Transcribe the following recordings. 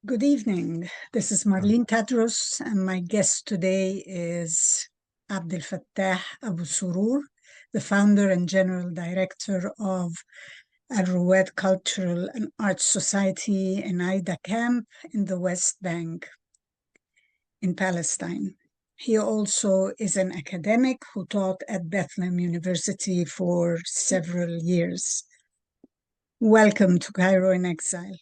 Good evening. This is Marlene Tadros, and my guest today is Abdelfattah Abusuroor, the founder and general director of Al-Ruwad Cultural and Arts Society and Aida Camp in the West Bank in Palestine. He also is an academic who taught at Bethlehem University for several years. Welcome to Cairo in Exile.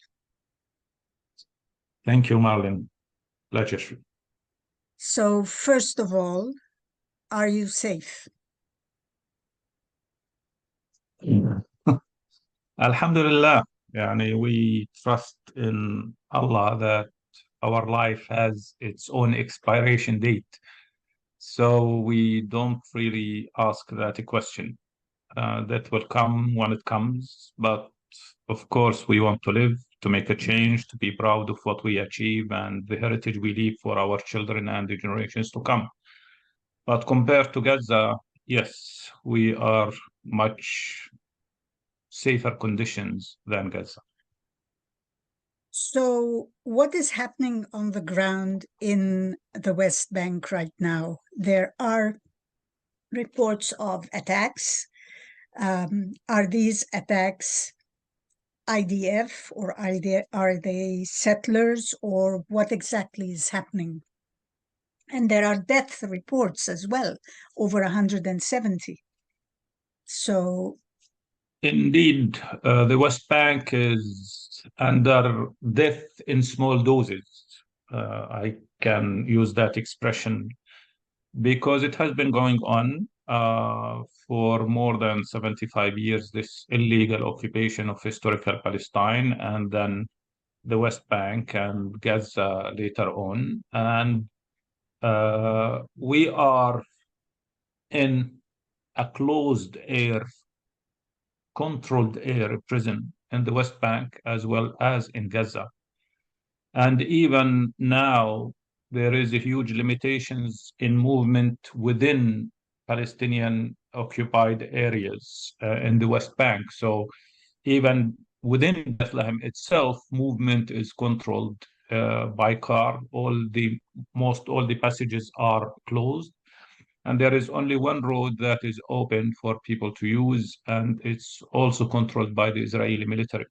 Thank you, Marlene. Pleasure. So, first of all, are you safe? Alhamdulillah. We trust in Allah that our life has its own expiration date. So we don't really ask that question. That will come when it comes. But of course, we want to live, to make a change, to be proud of what we achieve and the heritage we leave for our children and the generations to come. But compared to Gaza, yes, we are much safer conditions than Gaza. So, what is happening on the ground in the West Bank right now? There are reports of attacks. Are these attacks IDF or are they settlers, or what exactly is happening? And there are death reports as well, over 170. So, indeed, the West Bank is under death in small doses. I can use that expression because it has been going on for more than 75 years, this illegal occupation of historical Palestine, and then the West Bank and Gaza later on. And we are in a closed air, controlled air prison in the West Bank as well as in Gaza. And even now, there is a huge limitations in movement within Palestinian occupied areas in the West Bank. So even within Bethlehem itself, movement is controlled by car. Most all the passages are closed. And there is only one road that is open for people to use, and it's also controlled by the Israeli military.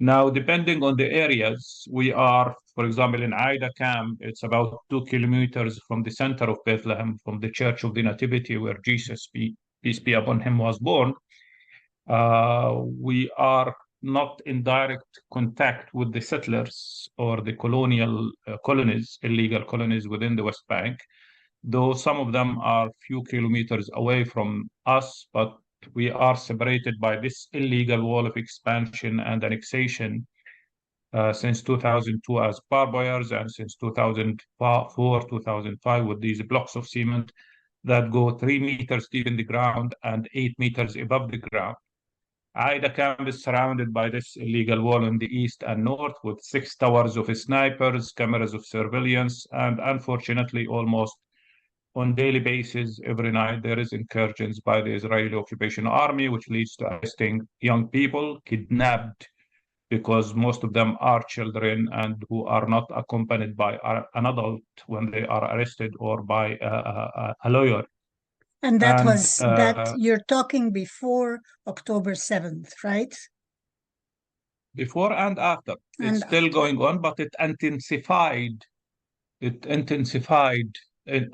Now, depending on the areas, we are, for example, in Aida Camp, it's about 2 kilometers from the center of Bethlehem, from the Church of the Nativity, where Jesus, peace be upon him, was born. We are not in direct contact with the settlers or the colonies, illegal colonies within the West Bank, though some of them are few kilometers away from us, but we are separated by this illegal wall of expansion and annexation since 2002 as barbed and since 2004, 2005 with these blocks of cement that go 3 meters deep in the ground and 8 meters above the ground. Aida Camp is surrounded by this illegal wall in the east and north with 6 towers of snipers, cameras of surveillance, and unfortunately almost on daily basis, every night, there is incursions by the Israeli occupation army, which leads to arresting young people, kidnapped, because most of them are children and who are not accompanied by an adult when they are arrested or by a lawyer. And that you're talking before October 7th, right? Before and after. It's still going on, but it intensified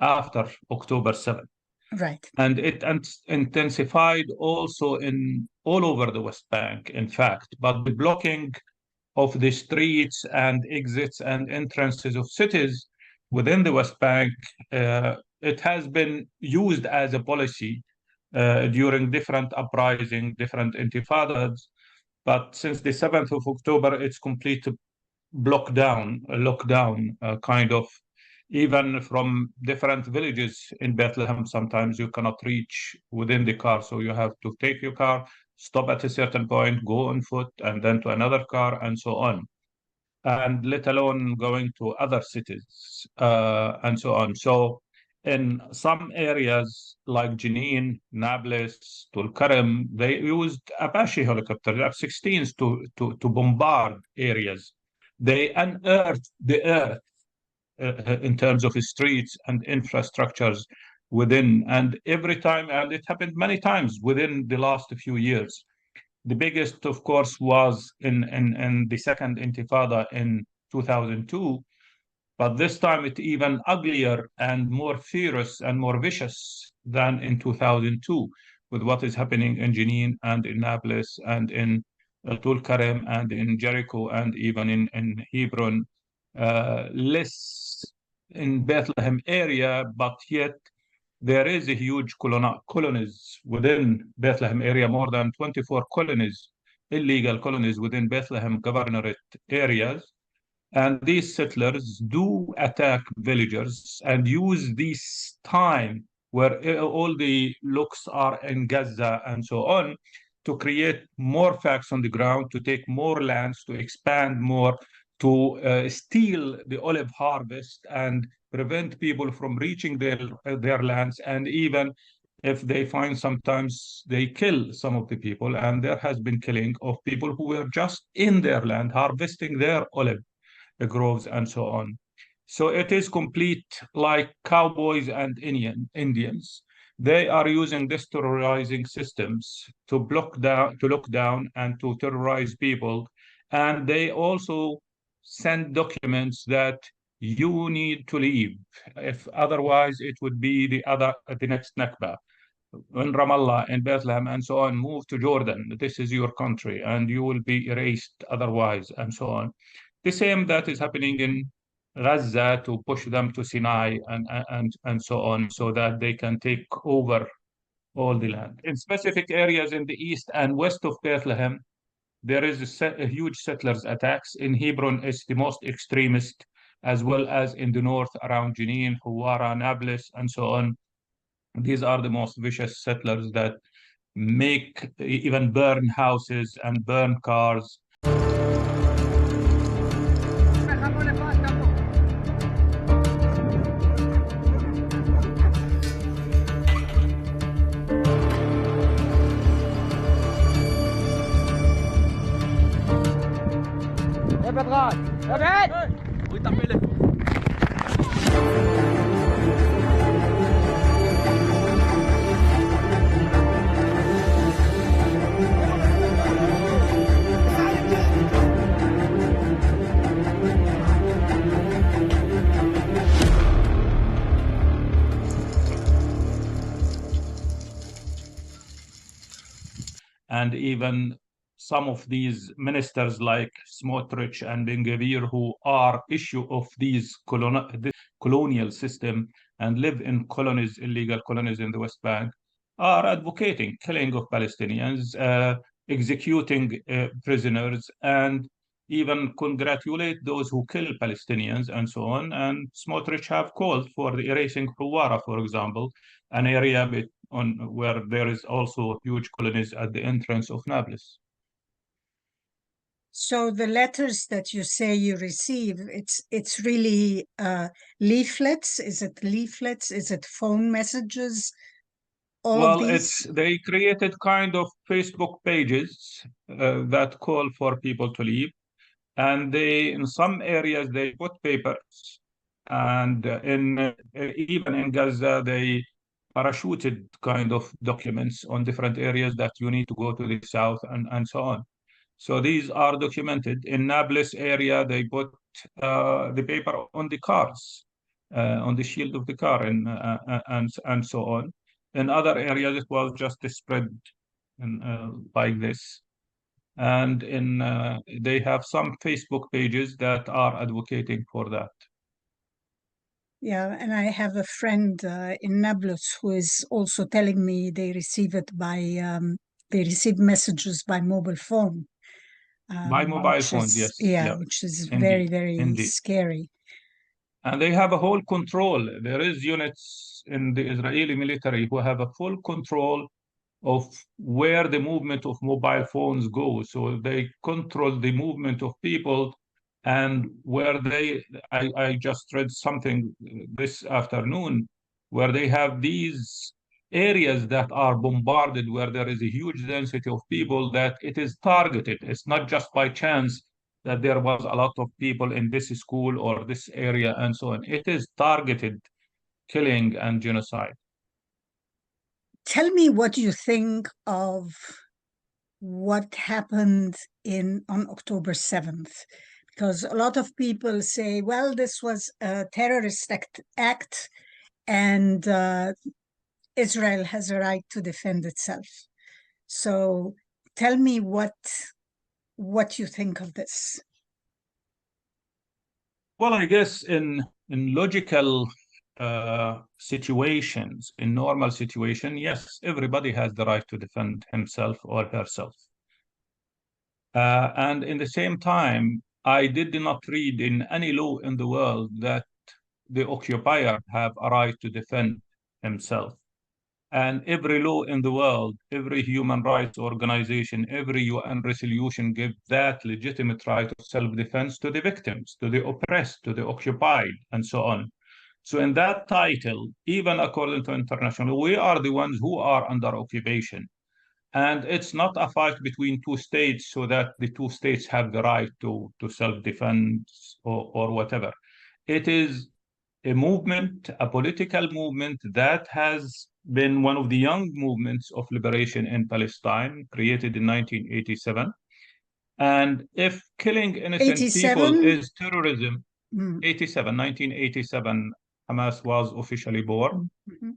after October 7th. Right. And it intensified also in all over the West Bank, in fact. But the blocking of the streets and exits and entrances of cities within the West Bank, it has been used as a policy during different uprisings, different intifadas. But since the 7th of October, it's complete lockdown, kind of. Even from different villages in Bethlehem, sometimes you cannot reach within the car. So you have to take your car, stop at a certain point, go on foot, and then to another car, and so on. And let alone going to other cities, and so on. So in some areas like Jenin, Nablus, Tulkarem, they used Apache helicopters, F-16s to bombard areas. They unearthed the earth in terms of streets and infrastructures within, and every time, and it happened many times within the last few years. The biggest, of course, was in the second Intifada in 2002, but this time it's even uglier and more fierce and more vicious than in 2002, with what is happening in Jenin and in Nablus and in Tulkarem and in Jericho and even in Hebron, less in Bethlehem area, but yet there is a huge colonies within Bethlehem area, more than 24 colonies, illegal colonies within Bethlehem governorate areas. And these settlers do attack villagers and use this time where all the looks are in Gaza and so on to create more facts on the ground, to take more lands, to expand more, to steal the olive harvest and prevent people from reaching their lands. And even if they find, sometimes they kill some of the people. And there has been killing of people who were just in their land harvesting their olive groves and so on. So it is complete like cowboys and Indians. They are using these terrorizing systems to look down and to terrorize people. And they also send documents that you need to leave. If otherwise, it would be the next Nakba. In Ramallah, in Bethlehem, and so on, move to Jordan. This is your country, and you will be erased otherwise, and so on. The same that is happening in Gaza to push them to Sinai and so on, so that they can take over all the land. In specific areas in the east and west of Bethlehem, there is a huge settlers attacks. In Hebron, it's the most extremist, as well as in the north around Jenin, Huwara, Nablus, and so on. These are the most vicious settlers that make even burn houses and burn cars. ابعد ويطفي لك. And even some of these ministers like Smotrich and Ben-Gvir, who are issue of this colonial system and live in colonies, illegal colonies in the West Bank, are advocating killing of Palestinians, executing prisoners, and even congratulate those who kill Palestinians and so on. And Smotrich have called for the erasing Huwara, for example, an area where there is also huge colonies at the entrance of Nablus. So the letters that you say you receive, it's really leaflets? Is it leaflets? Is it phone messages? They created kind of Facebook pages that call for people to leave. And in some areas, they put papers. And even in Gaza, they parachuted kind of documents on different areas that you need to go to the south and so on. So these are documented. In Nablus area, they put the paper on the cars, on the shield of the car, and so on. In other areas, it was just spread like this. And they have some Facebook pages that are advocating for that. Yeah, and I have a friend in Nablus who is also telling me they receive it they receive messages by mobile phone. By mobile phones, yes. Yeah, which is Indeed. very scary. And they have a whole control. There is units in the Israeli military who have a full control of where the movement of mobile phones go. So they control the movement of people, and where I just read something this afternoon where they have these areas that are bombarded, where there is a huge density of people, that it is targeted. It's not just by chance that there was a lot of people in this school or this area and so on. It is targeted killing and genocide. Tell me what you think of what happened on October 7th, because a lot of people say, well, this was a terrorist act and Israel has a right to defend itself. So tell me what you think of this. Well, I guess in logical situations, in normal situation, yes, everybody has the right to defend himself or herself. And in the same time, I did not read in any law in the world that the occupier have a right to defend himself. And every law in the world, every human rights organization, every UN resolution gives that legitimate right of self-defense to the victims, to the oppressed, to the occupied, and so on. So in that title, even according to international, we are the ones who are under occupation. And it's not a fight between two states so that the two states have the right to self-defense or whatever. It is a movement, a political movement that has been one of the young movements of liberation in Palestine, created in 1987. And if killing innocent 87? people is terrorism, 1987, Hamas was officially born. Mm-hmm.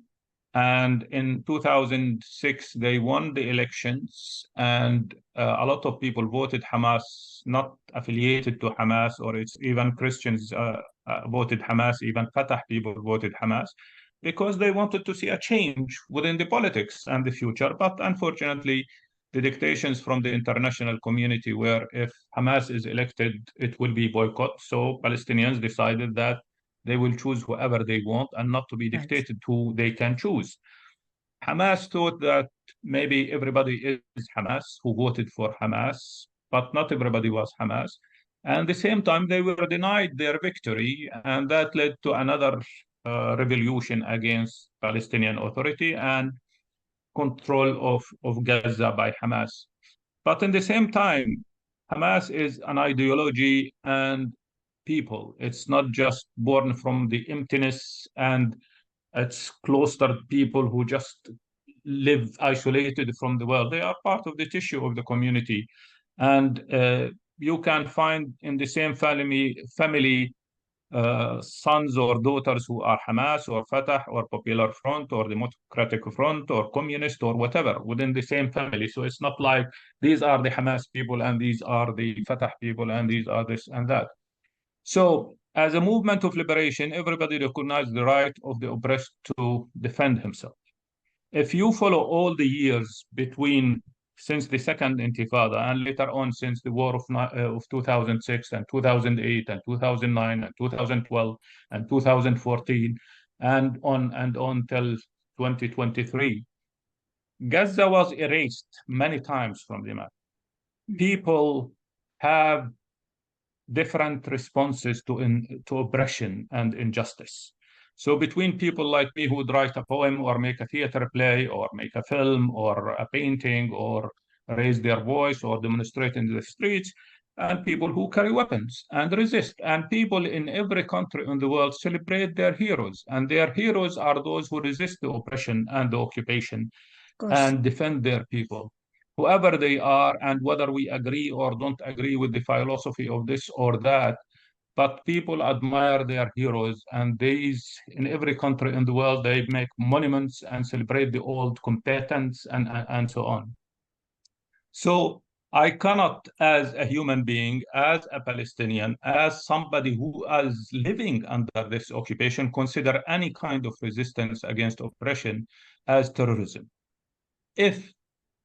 And in 2006, they won the elections, and a lot of people voted Hamas, not affiliated to Hamas, or it's even Christians voted Hamas, even Fatah people voted Hamas, because they wanted to see a change within the politics and the future. But unfortunately, the dictations from the international community were if Hamas is elected, it will be boycott. So Palestinians decided that they will choose whoever they want and not to be dictated who they can choose. Hamas thought that maybe everybody is Hamas who voted for Hamas, but not everybody was Hamas. And at the same time, they were denied their victory, and that led to another revolution against Palestinian Authority and control of Gaza by Hamas. But in the same time, Hamas is an ideology and people. It's not just born from the emptiness and it's cloistered people who just live isolated from the world. They are part of the tissue of the community. And you can find in the same family sons or daughters who are Hamas or Fatah or Popular Front or Democratic Front or Communist or whatever within the same family. So it's not like these are the Hamas people and these are the Fatah people and these are this and that. So as a movement of liberation, everybody recognized the right of the oppressed to defend himself. If you follow all the years since the second Intifada and later on since the war of 2006 and 2008 and 2009 and 2012 and 2014 and on till 2023, Gaza was erased many times from the map. People have different responses to oppression and injustice. So between people like me who would write a poem or make a theater play or make a film or a painting or raise their voice or demonstrate in the streets, and people who carry weapons and resist. And people in every country in the world celebrate their heroes. And their heroes are those who resist the oppression and the occupation and defend their people, whoever they are, and whether we agree or don't agree with the philosophy of this or that. But people admire their heroes, and these in every country in the world, they make monuments and celebrate the old combatants and so on. So I cannot, as a human being, as a Palestinian, as somebody who is living under this occupation, consider any kind of resistance against oppression as terrorism. If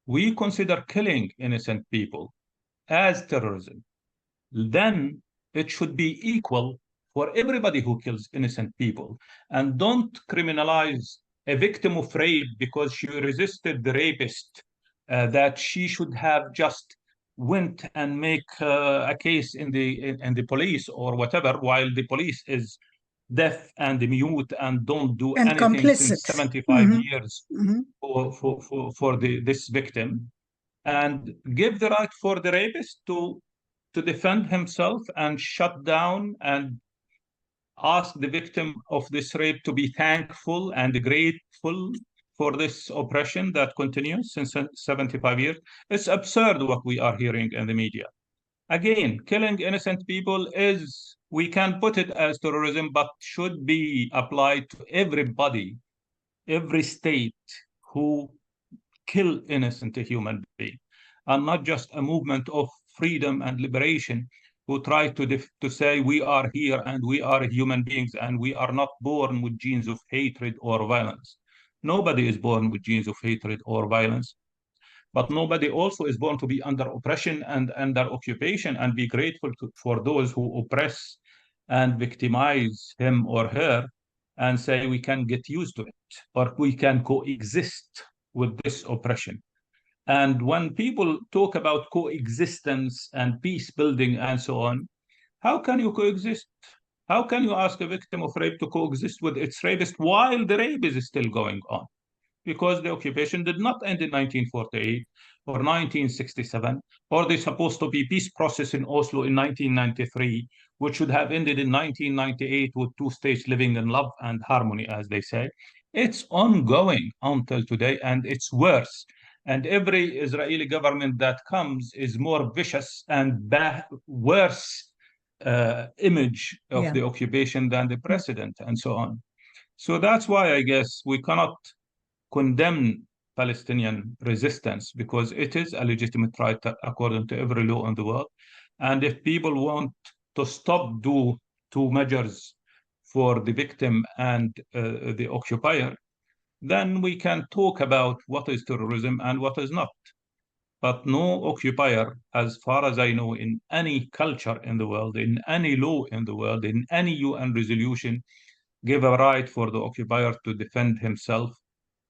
we consider killing innocent people as terrorism, then it should be equal for everybody who kills innocent people. And don't criminalize a victim of rape because she resisted the rapist, that she should have just went and make a case in the police or whatever, while the police is deaf and mute and don't do and anything complicit. since 75 years for this victim, and give the right for the rapist to to defend himself and shut down and ask the victim of this rape to be thankful and grateful for this oppression that continues since 75 years. It's absurd what we are hearing in the media. Again, killing innocent people is, we can put it as terrorism, but should be applied to everybody, every state who kill innocent human beings, and not just a movement of freedom and liberation who try to say we are here and we are human beings and we are not born with genes of hatred or violence. Nobody is born with genes of hatred or violence, but nobody also is born to be under oppression and under occupation and be grateful for those who oppress and victimize him or her and say we can get used to it or we can coexist with this oppression. And when people talk about coexistence and peace building and so on, how can you coexist? How can you ask a victim of rape to coexist with its rapist while the rape is still going on? Because the occupation did not end in 1948 or 1967, or the supposed to be peace process in Oslo in 1993, which should have ended in 1998 with two states living in love and harmony, as they say. It's ongoing until today, and it's worse. And every Israeli government that comes is more vicious and worse image of the occupation than the precedent, and so on. So that's why I guess we cannot condemn Palestinian resistance, because it is a legitimate right according to every law in the world. And if people want to stop two measures for the victim and the occupier, then we can talk about what is terrorism and what is not. But no occupier, as far as I know, in any culture in the world, in any law in the world, in any UN resolution, give a right for the occupier to defend himself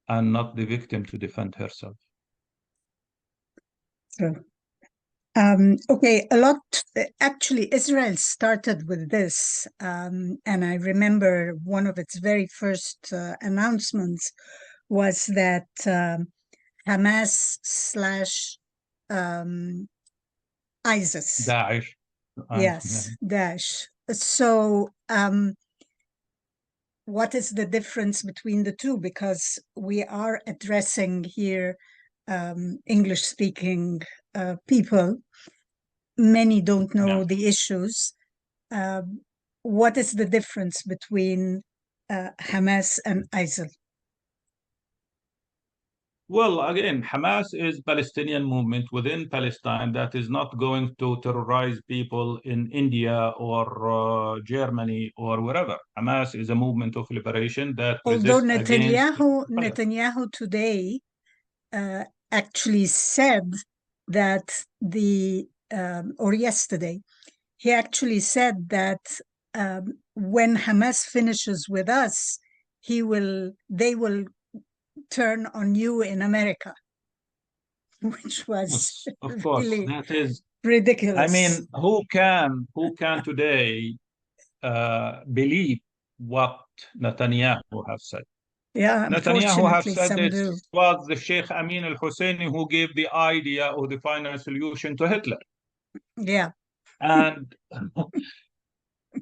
and not the victim to defend herself. True. Okay, actually, Israel started with this, and I remember one of its very first announcements was that Hamas / ISIS. Daesh. Yes, Daesh. So what is the difference between the two? Because we are addressing here English-speaking people. Many don't know the issues. What is the difference between Hamas and ISIL? Well, again, Hamas is Palestinian movement within Palestine that is not going to terrorize people in India or Germany or wherever. Hamas is a movement of liberation that although resists Netanyahu today actually said that or yesterday, he actually said that when Hamas finishes with us, they will turn on you in America, which was of course, really that is ridiculous. I mean, who can today believe what Netanyahu have said? Yeah, Netanyahu have said it do. was the Sheikh Amin al-Husseini who gave the idea or the final solution to Hitler. Yeah. And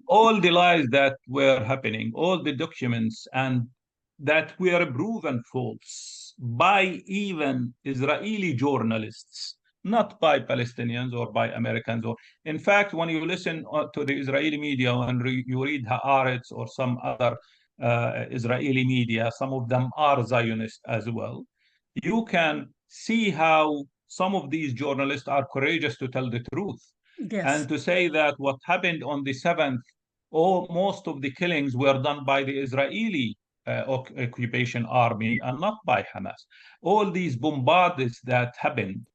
all the lies that were happening, all the documents, and that were proven false by even Israeli journalists, not by Palestinians or by Americans. In fact, when you listen to the Israeli media and you read Haaretz or some other Israeli media, some of them are Zionist as well, you can see how some of these journalists are courageous to tell the truth. Yes. And to say that what happened on the 7th, most of the killings were done by the Israeli occupation army and not by Hamas. All these bombardments that happened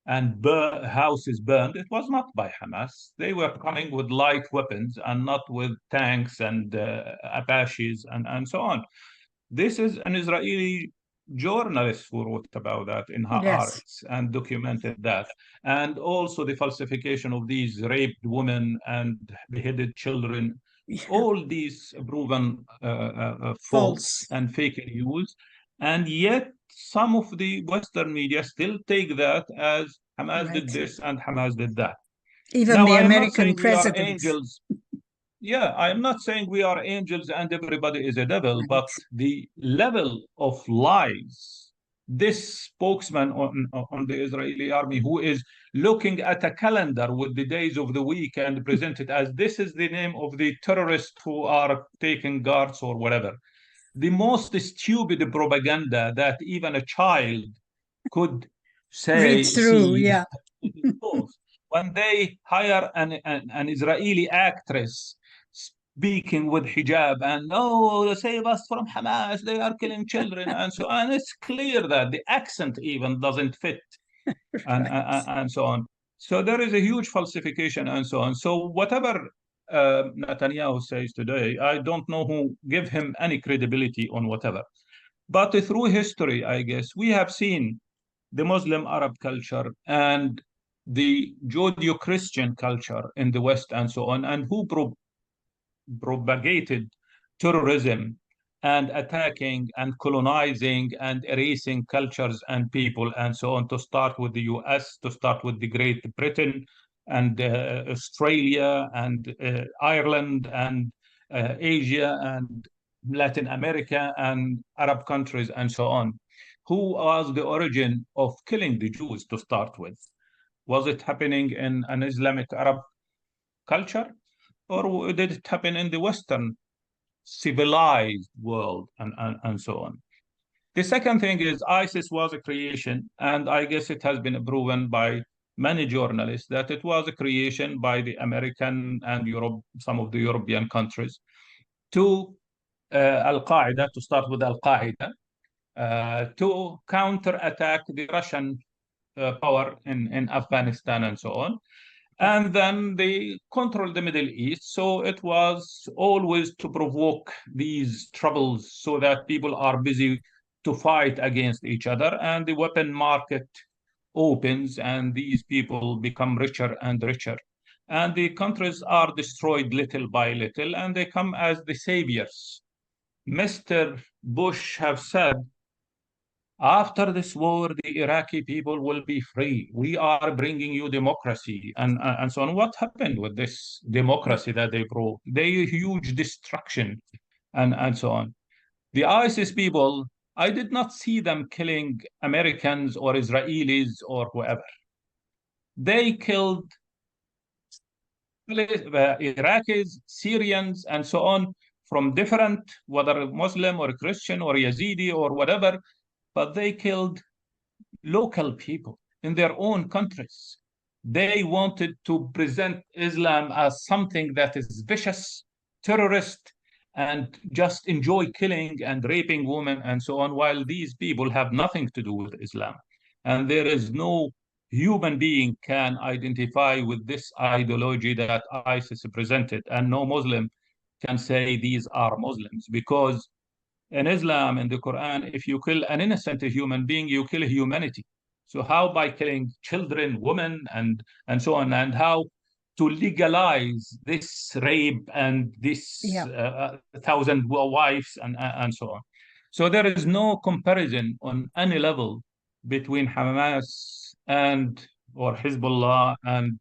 and houses burned, it was not by Hamas. They were coming with light weapons and not with tanks and Apaches and so on. This is an Israeli journalist who wrote about that in Haaretz and documented that. And also the falsification of these raped women and beheaded children. Yeah. All these proven false and fake news. And yet some of the Western media still take that as Hamas did this and Hamas did that. Even Now, the I am not American saying we are presidents. angels. Yeah, I am not saying we are angels and everybody is a devil, Right. but the level of lies, this spokesman on the Israeli army who is looking at a calendar with the days of the week and present it as this is the name of the terrorists who are taking guards or whatever. The most stupid propaganda that even a child could Read say, through, see, yeah. it is false. When they hire an Israeli actress speaking with hijab and oh, save us from Hamas, they are killing children, and so on. It's clear that the accent even doesn't fit, and so on. So there is a huge falsification and so on. So whatever Netanyahu says today, I don't know who give him any credibility on whatever. But through history, I guess, we have seen the Muslim Arab culture and the Judeo-Christian culture in the West and so on, and who propagated terrorism and attacking and colonizing and erasing cultures and people and so on, to start with the US, to start with the Great Britain and Australia and Ireland and Asia and Latin America and Arab countries and so on. Who was the origin of killing the Jews to start with? Was it happening in an Islamic Arab culture? Or did it happen in the Western civilized world and so on? The second thing is ISIS was a creation, and I guess it has been proven by many journalists that it was a creation by the American and Europe, some of the European countries, to Al-Qaeda, to start with Al-Qaeda, to counterattack the Russian power in Afghanistan and so on. And then they control the Middle East. So it was always to provoke these troubles so that people are busy to fight against each other. And the weapon market opens and these people become richer and richer. And the countries are destroyed little by little and they come as the saviors. Mr. Bush have said, after this war, the Iraqi people will be free. We are bringing you democracy and so on. What happened with this democracy that they brought? They huge destruction and so on. The ISIS people, I did not see them killing Americans or Israelis or whoever. They killed Iraqis, Syrians, and so on from different, whether Muslim or Christian or Yazidi or whatever, but they killed local people in their own countries. They wanted to present Islam as something that is vicious, terrorist, and just enjoy killing and raping women and so on, while these people have nothing to do with Islam. And there is no human being can identify with this ideology that ISIS presented, and no Muslim can say these are Muslims, because in Islam, in the Quran, if you kill an innocent human being, you kill humanity. So how by killing children, women, and so on, and how to legalize this rape and this 1,000 wives and so on. So there is no comparison on any level between Hamas and or Hezbollah and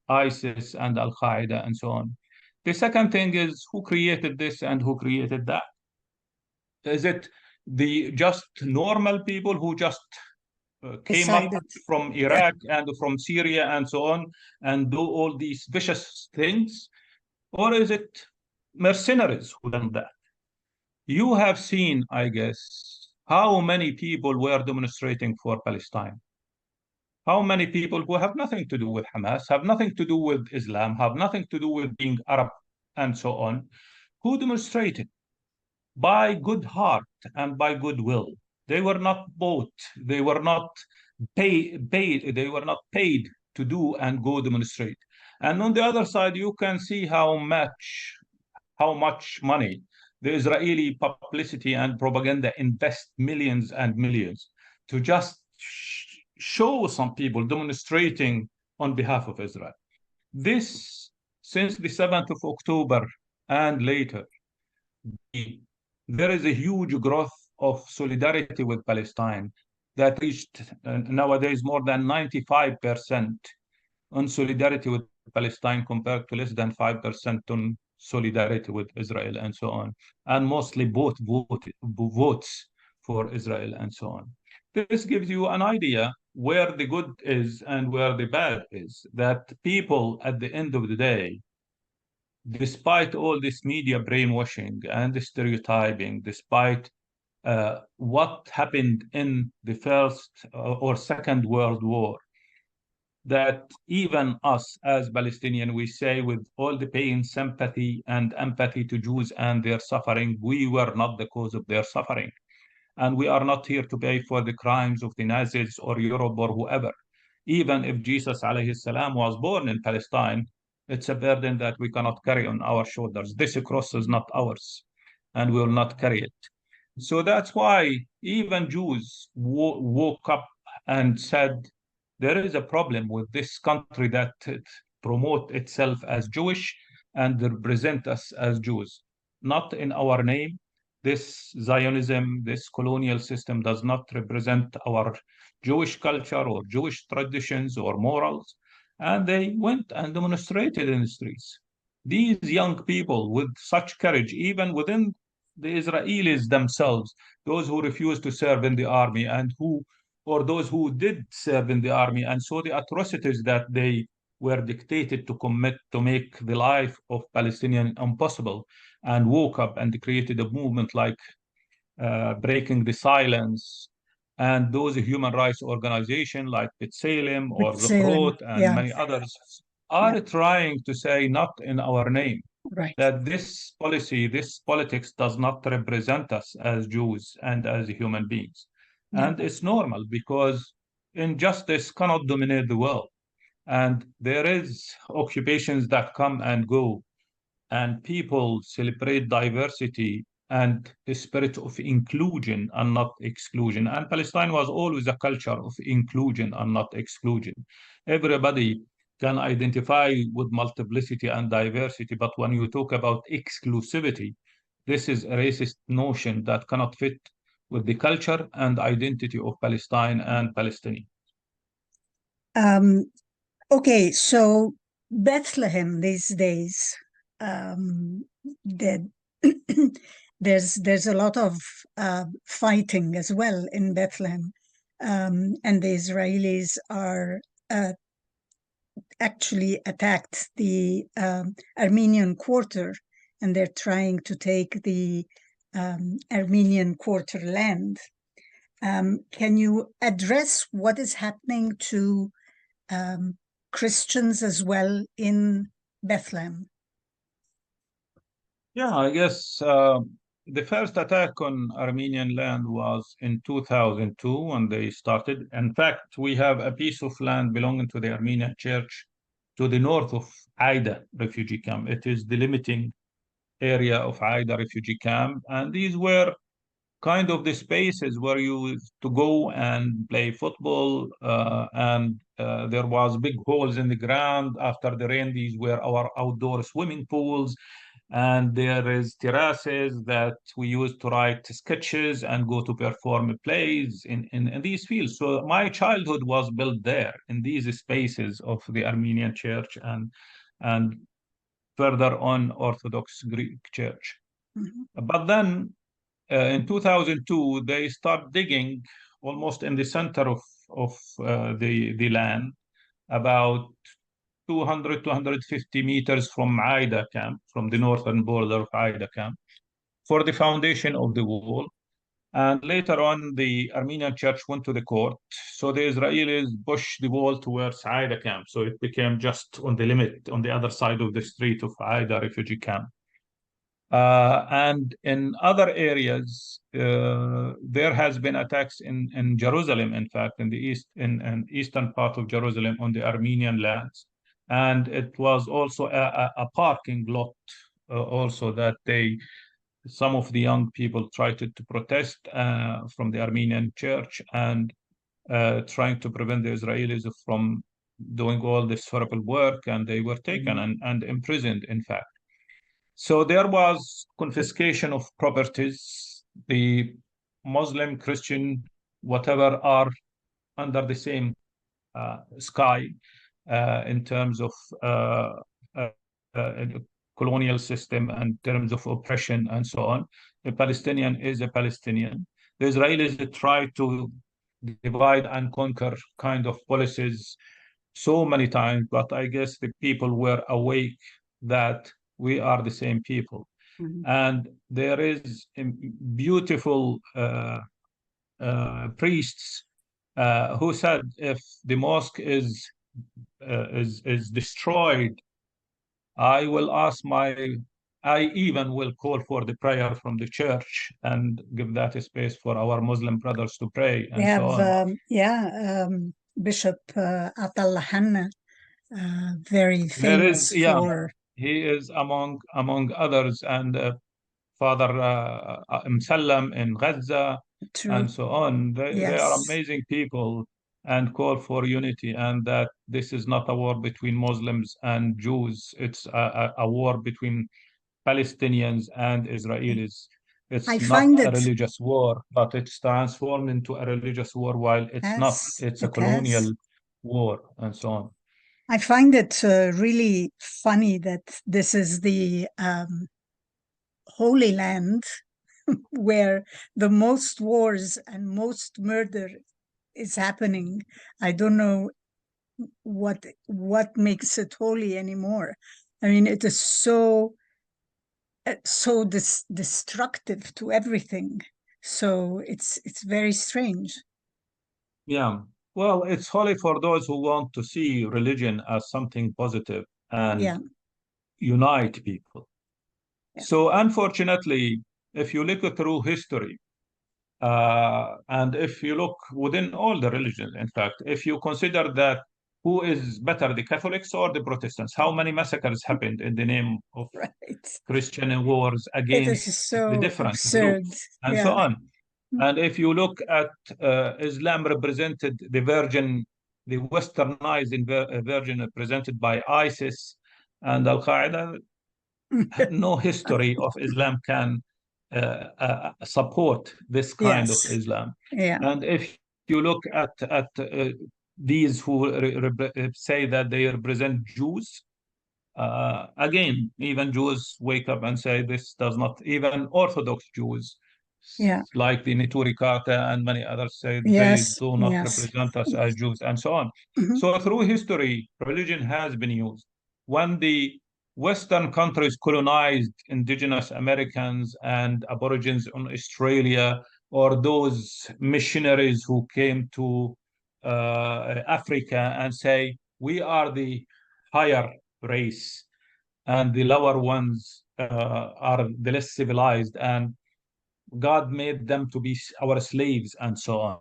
ISIS and Al-Qaeda and so on. The second thing is who created this and who created that? Is it the just normal people who just came up from Iraq and from Syria and so on and do all these vicious things? Or is it mercenaries who done that? You have seen, I guess, how many people were demonstrating for Palestine. How many people who have nothing to do with Hamas, have nothing to do with Islam, have nothing to do with being Arab and so on, who demonstrated by good heart and by goodwill. They were not bought. They were not paid. They were not paid to do and go demonstrate. And on the other side, you can see how much money the Israeli publicity and propaganda invest millions and millions to just show some people demonstrating on behalf of Israel. This, since the 7th of October and later, there is a huge growth of solidarity with Palestine that reached nowadays more than 95% on solidarity with Palestine compared to less than 5% on solidarity with Israel and so on, and mostly votes for Israel and so on. This gives you an idea where the good is and where the bad is, that people at the end of the day, despite all this media brainwashing and the stereotyping, despite what happened in the First or Second World War, that even us as Palestinians, we say with all the pain, sympathy, and empathy to Jews and their suffering, we were not the cause of their suffering. And we are not here to pay for the crimes of the Nazis or Europe or whoever. Even if Jesus alayhi salam was born in Palestine, it's a burden that we cannot carry on our shoulders. This cross is not ours, and we will not carry it. So that's why even Jews woke up and said, there is a problem with this country that promote itself as Jewish and represent us as Jews, not in our name. This Zionism, this colonial system does not represent our Jewish culture or Jewish traditions or morals. And they went and demonstrated in the streets. These young people with such courage, even within the Israelis themselves, those who refused to serve in the army and or those who did serve in the army and saw the atrocities that they were dictated to commit to make the life of Palestinians impossible, and woke up and created a movement like Breaking the Silence, and those human rights organizations like B'Tselem or Exile, Zochrot and many others are trying to say, not in our name, that this policy, this politics does not represent us as Jews and as human beings. And it's normal because injustice cannot dominate the world. And there is occupations that come and go, and people celebrate diversity and the spirit of inclusion and not exclusion. And Palestine was always a culture of inclusion and not exclusion. Everybody can identify with multiplicity and diversity, but when you talk about exclusivity, this is a racist notion that cannot fit with the culture and identity of Palestine and Palestinians. Okay, so Bethlehem these days, there's a lot of fighting as well in Bethlehem, and the Israelis are actually attacked the Armenian quarter, and they're trying to take the Armenian quarter land. Can you address what is happening to Christians as well in Bethlehem? Yeah, I guess the first attack on Armenian land was in 2002 when they started. In fact, we have a piece of land belonging to the Armenian church to the north of Aida refugee camp. It is the limiting area of Aida refugee camp. And these were kind of the spaces where you used to go and play football, and there was big holes in the ground. After the rain, these were our outdoor swimming pools, and there is terraces that we used to write sketches and go to perform plays in these fields. So my childhood was built there in these spaces of the Armenian church and further on Orthodox Greek church. Mm-hmm. But then in 2002, they start digging almost in the center of the land, about 200, 250 meters from Aida Camp, from the northern border of Aida Camp, for the foundation of the wall. And later on, the Armenian church went to the court. So the Israelis pushed the wall towards Aida Camp. So it became just on the limit, on the other side of the street of Aida refugee camp. And in other areas, there has been attacks in Jerusalem, in fact, in the eastern part of Jerusalem on the Armenian lands. And it was also a parking lot also that some of the young people tried to protest from the Armenian church and trying to prevent the Israelis from doing all this horrible work. And they were taken and imprisoned, in fact. So there was confiscation of properties. The Muslim, Christian, whatever, are under the same sky. in terms of uh, colonial system and in terms of oppression and so on. A Palestinian is a Palestinian. The Israelis try to divide and conquer kind of policies so many times, but I guess the people were awake that we are the same people. Mhm. And there is beautiful priests who said if the mosque is destroyed, I even will call for the prayer from the church and give that a space for our Muslim brothers to pray We and so have, on. Bishop Atallah, very There is, famous yeah, for he is among others, and Father Msallam in Gaza true. and so on. They are Yes, amazing people and call for unity, and that this is not a war between Muslims and Jews. It's a war between Palestinians and Israelis. I It's not find a it, religious war, but it's transformed into a religious war while it's not. as It's a it has. colonial war and so on. I find it really funny that this is the Holy Land where the most wars and most murder is happening. I don't know what makes it holy anymore. I mean, it is so destructive to everything. So it's very strange. Yeah. Well, it's holy for those who want to see religion as something positive and Yeah, unite people. yeah. So, unfortunately, if you look through history, and if you look within all the religions, in fact, if you consider that who is better, the Catholics or the Protestants, how many massacres happened in the name of Right. Christian wars It is against the so different absurd. groups and so Yeah. on. And if you look at Islam represented the virgin, the westernized virgin represented by ISIS and Al Qaeda, no history of Islam can support this kind of Yes. Islam. Yeah. And if you look at these who say that they represent Jews, again, even Jews wake up and say this does not, even Orthodox Jews, Yeah. like the Neturei Karta and many others, say they Yes. do not Yes. represent us as Jews, and so on. Mhm. So through history, religion has been used. When the Western countries colonized indigenous Americans and Aborigines in Australia, or those missionaries who came to Africa and say, we are the higher race and the lower ones are the less civilized, and God made them to be our slaves and so on.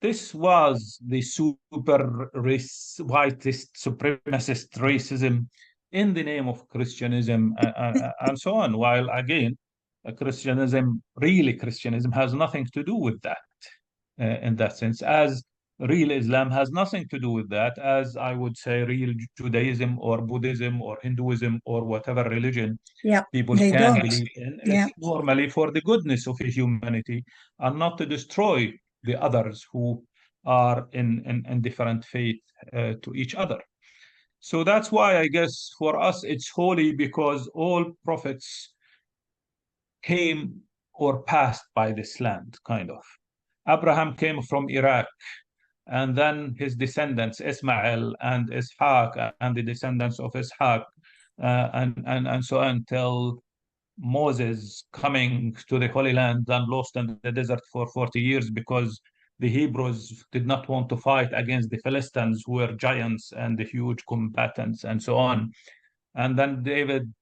This was the super race, whitest supremacist racism in the name of Christianism and so on. While again, Christianism has nothing to do with that in that sense, as real Islam has nothing to do with that, as I would say real Judaism or Buddhism or Hinduism or whatever religion Yeah. people They can don't. believe in. Yeah. It's normally for the goodness of humanity and not to destroy the others who are in different faith to each other. So that's why I guess for us it's holy because all prophets came or passed by this land, kind of. Abraham came from Iraq, and then his descendants, Ismail and Ishaq, and the descendants of Ishaq, and so on, until Moses coming to the Holy Land and lost in the desert for 40 years because the Hebrews did not want to fight against the Philistines, who were giants and the huge combatants, and so on. And then David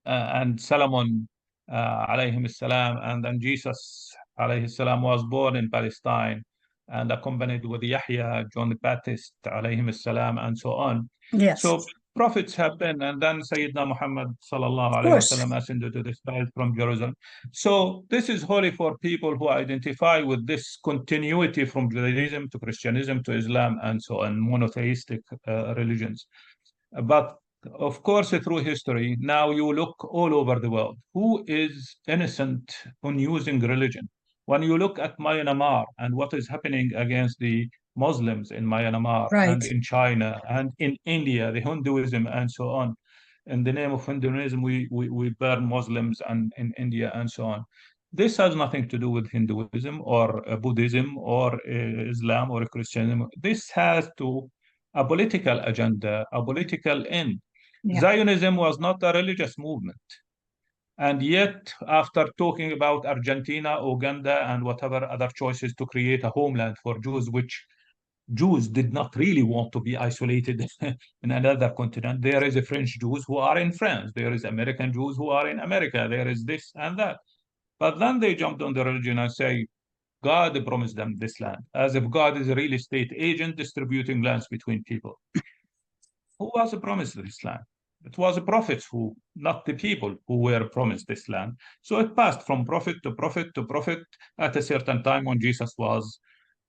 and Solomon, alayhim salam, and then Jesus, alayhi salam, was born in Palestine and accompanied with Yahya, John the Baptist, alayhim salam, and so on. Yes. So prophets have been, and then Sayyidina Muhammad sallallahu Of alayhi course. wasallam ascended to the skies from Jerusalem. So this is holy for people who identify with this continuity from Judaism to Christianism to Islam and so on, monotheistic religions. But of course, through history, now you look all over the world. Who is innocent on using religion? When you look at Myanmar and what is happening against the Muslims in Myanmar and in China and in India, the Hinduism and so on. In the name of Hinduism, we burn Muslims and in India and so on. This has nothing to do with Hinduism or Buddhism or Islam or Christianism. This has to a political agenda, a political end. Yeah. Zionism was not a religious movement. And yet, after talking about Argentina, Uganda, and whatever other choices to create a homeland for Jews, which Jews did not really want to be isolated in another continent. There is a French Jews who are in France. There is American Jews who are in America. There is this and that. But then they jumped on the religion and say, God promised them this land, as if God is a real estate agent distributing lands between people. Who was promised this land? It was the prophets who, not the people, who were promised this land. So it passed from prophet to prophet to prophet. At a certain time when Jesus was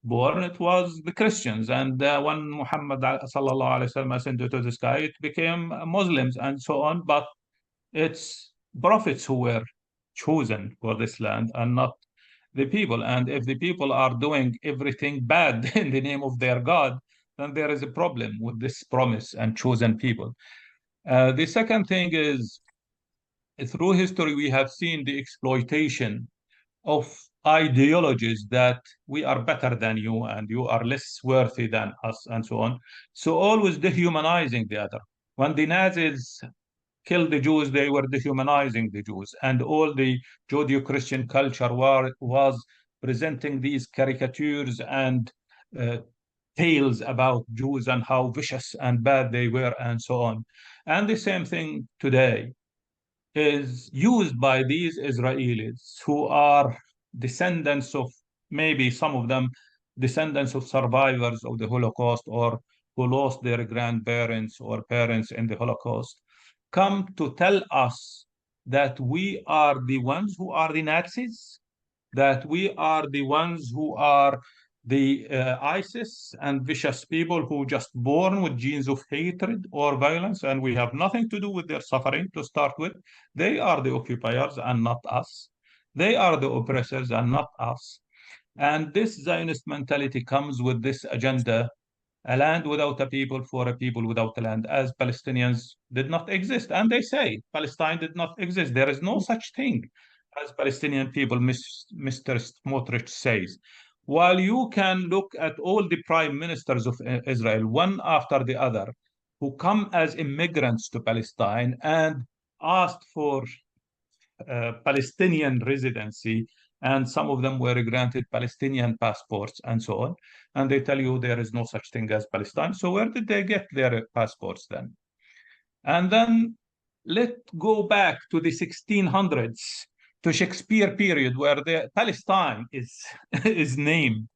born, it was the Christians. And when Muhammad sallallahu alaihi wasallam ascended to the sky, it became Muslims and so on. But it's prophets who were chosen for this land and not the people. And if the people are doing everything bad in the name of their God, then there is a problem with this promise and chosen people. The second thing is, through history, we have seen the exploitation of ideologies that we are better than you and you are less worthy than us and so on. So always dehumanizing the other. When the Nazis killed the Jews, they were dehumanizing the Jews. And all the Judeo-Christian culture was presenting these caricatures and tales about Jews and how vicious and bad they were and so on. And the same thing today is used by these Israelis who are descendants of, maybe some of them, descendants of survivors of the Holocaust or who lost their grandparents or parents in the Holocaust, come to tell us that we are the ones who are the Nazis, that we are the ones who are the ISIS and vicious people who just born with genes of hatred or violence, and we have nothing to do with their suffering to start with. They are the occupiers and not us. They are the oppressors and not us. And this Zionist mentality comes with this agenda, a land without a people for a people without a land, as Palestinians did not exist. And they say Palestine did not exist. There is no such thing as Palestinian people, Mr. Smotrich says. While you can look at all the prime ministers of Israel, one after the other, who come as immigrants to Palestine and asked for Palestinian residency, and some of them were granted Palestinian passports and so on, and they tell you there is no such thing as Palestine. So where did they get their passports then? And then let's go back to the 1600s, to Shakespeare period, where the Palestine is named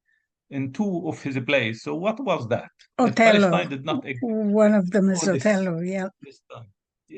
in two of his plays. So what was that? Othello. Palestine did not exist. One of them is Othello, yeah.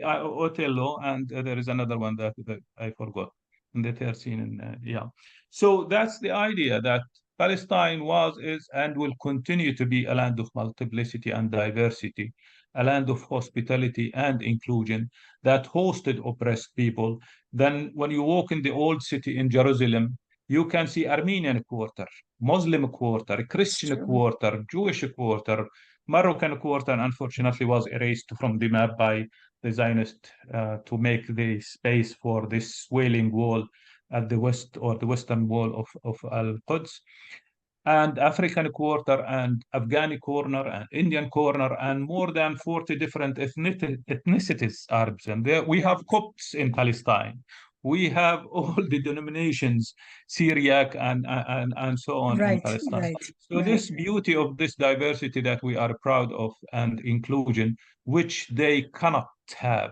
Othello, and there is another one that I forgot in the third scene. Yeah. So that's the idea, that Palestine was, is, and will continue to be a land of multiplicity and diversity, a land of hospitality and inclusion that hosted oppressed people. Then when you walk in the old city in Jerusalem, you can see Armenian quarter, Muslim quarter, Christian quarter, Jewish quarter, Moroccan quarter, unfortunately was erased from the map by the Zionists to make the space for this Wailing Wall at the west, or the western wall of Al-Quds, and African quarter and Afghani corner and Indian corner, and more than 40 different ethnicities are present. There we have Copts in Palestine. We have all the denominations, Syriac and so on in Palestine. So this beauty of this diversity that we are proud of and inclusion, which they cannot have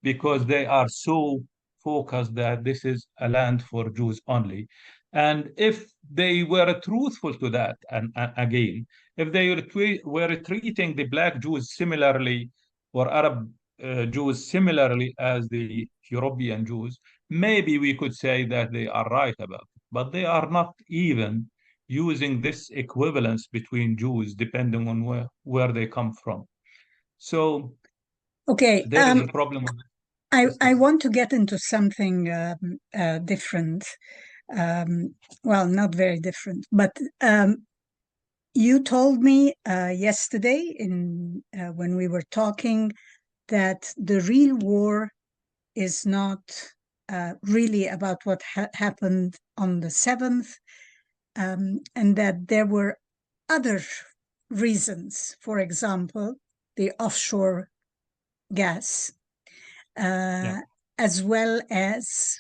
because they are so focused that this is a land for Jews only. And if they were truthful to that, and again, if they were treating the Black Jews similarly, or Arab Jews similarly as the European Jews, maybe we could say that they are right about it. But they are not even using this equivalence between Jews, depending on where they come from. So okay, there is a problem with it. I want to get into something different. Well, not very different, but You told me yesterday when we were talking that the real war is not really about what happened on the 7th, and that there were other reasons, for example, the offshore gas, as well as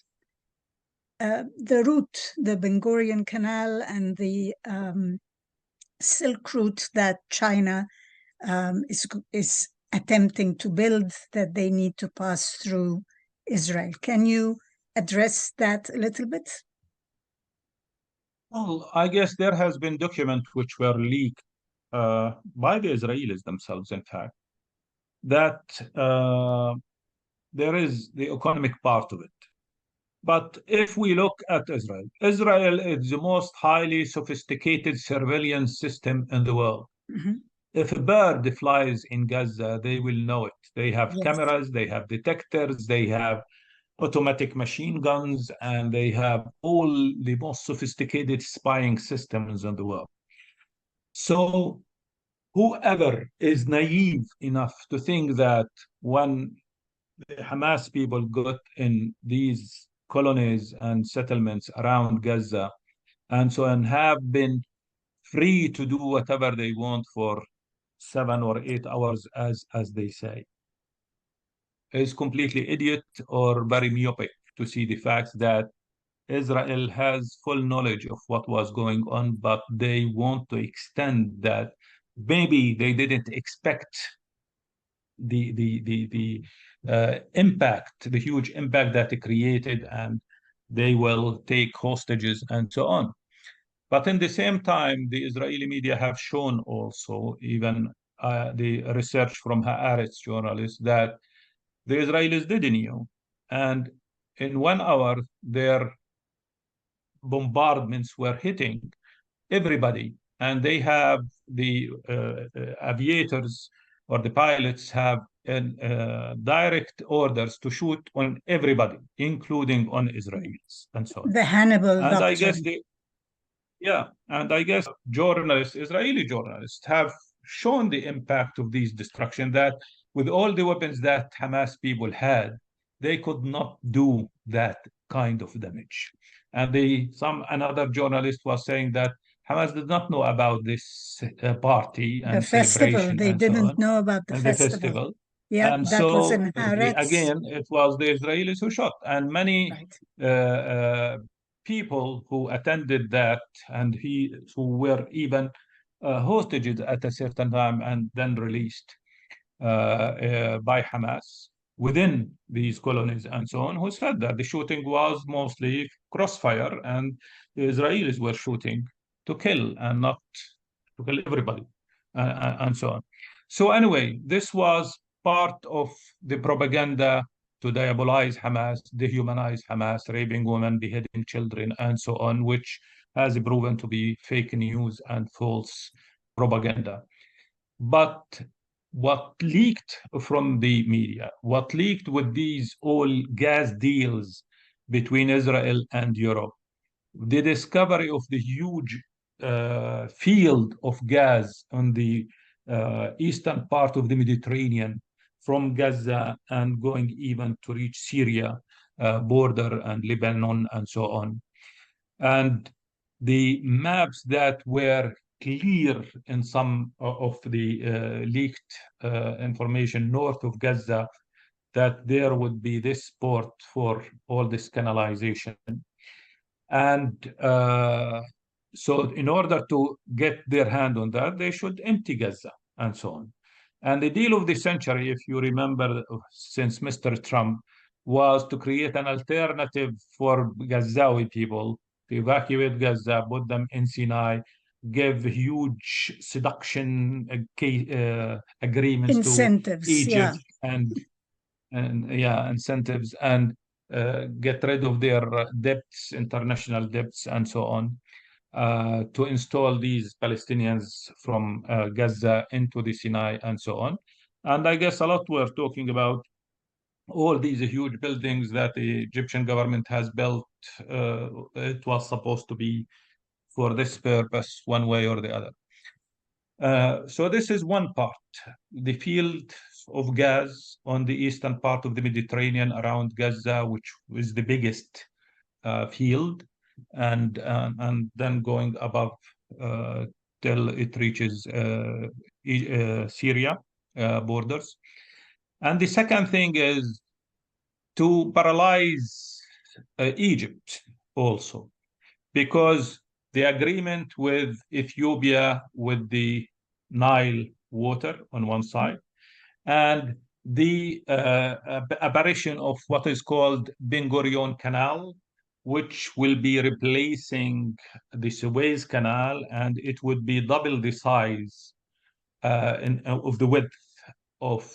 the route, the Ben Gurion Canal and the Silk Route that China is attempting to build, that they need to pass through Israel. Can you address that a little bit? Well, I guess there has been documents which were leaked by the Israelis themselves, in fact, that there is the economic part of it. But if we look at Israel, Israel is the most highly sophisticated surveillance system in the world. Mm-hmm. If a bird flies in Gaza, they will know it. They have Yes. cameras, they have detectors, they have automatic machine guns, and they have all the most sophisticated spying systems in the world. So whoever is naive enough to think that when the Hamas people got in these colonies and settlements around Gaza and so on have been free to do whatever they want for 7 or 8 hours, as they say, is completely idiot or very myopic to see the fact that Israel has full knowledge of what was going on, but they want to extend that. Maybe they didn't expect the impact, the huge impact that it created, and they will take hostages and so on. But in the same time, the Israeli media have shown also, even the research from Haaretz journalists, that the Israelis did knew. And in 1 hour, their bombardments were hitting everybody. And they have the aviators or the pilots have direct orders to shoot on everybody, including on Israelis and so on. The Hannibal And doctrine. I guess and I guess journalists, Israeli journalists, have shown the impact of these destruction, that with all the weapons that Hamas people had, they could not do that kind of damage. And another journalist was saying that Hamas did not know about this party and the festival. celebration They and didn't so on, know about the and festival. the festival. Yeah, And that was so in Haaretz. again, it was the Israelis who shot, and many people who attended that and who were even hostages at a certain time and then released by Hamas within these colonies and so on, who said that the shooting was mostly crossfire and the Israelis were shooting to kill and not to kill everybody and so on. So anyway, this was part of the propaganda to diabolize Hamas, dehumanize Hamas, raping women, beheading children, and so on, which has proven to be fake news and false propaganda. But what leaked from the media, what leaked with these all gas deals between Israel and Europe, the discovery of the huge field of gas on the eastern part of the Mediterranean, from Gaza and going even to reach Syria border and Lebanon and so on. And the maps that were clear in some of the leaked information north of Gaza, that there would be this port for all this canalization. And so in order to get their hand on that, they should empty Gaza and so on. And the deal of the century, if you remember, since Mr. Trump, was to create an alternative for Gazawi people to evacuate Gaza, put them in Sinai, give huge seduction agreements incentives, to Egypt, and incentives, and get rid of their debts, international debts, and so on, to install these Palestinians from Gaza into the Sinai and so on. And I guess a lot we're talking about all these huge buildings that the Egyptian government has built. It was supposed to be for this purpose, one way or the other. So this is one part, the field of gas on the eastern part of the Mediterranean around Gaza, which is the biggest field, and then going above till it reaches Syria borders. And the second thing is to paralyze Egypt also, because the agreement with Ethiopia with the Nile water on one side, and the apparition of what is called Ben Gurion Canal, which will be replacing the Suez Canal, and it would be double the size of the width of,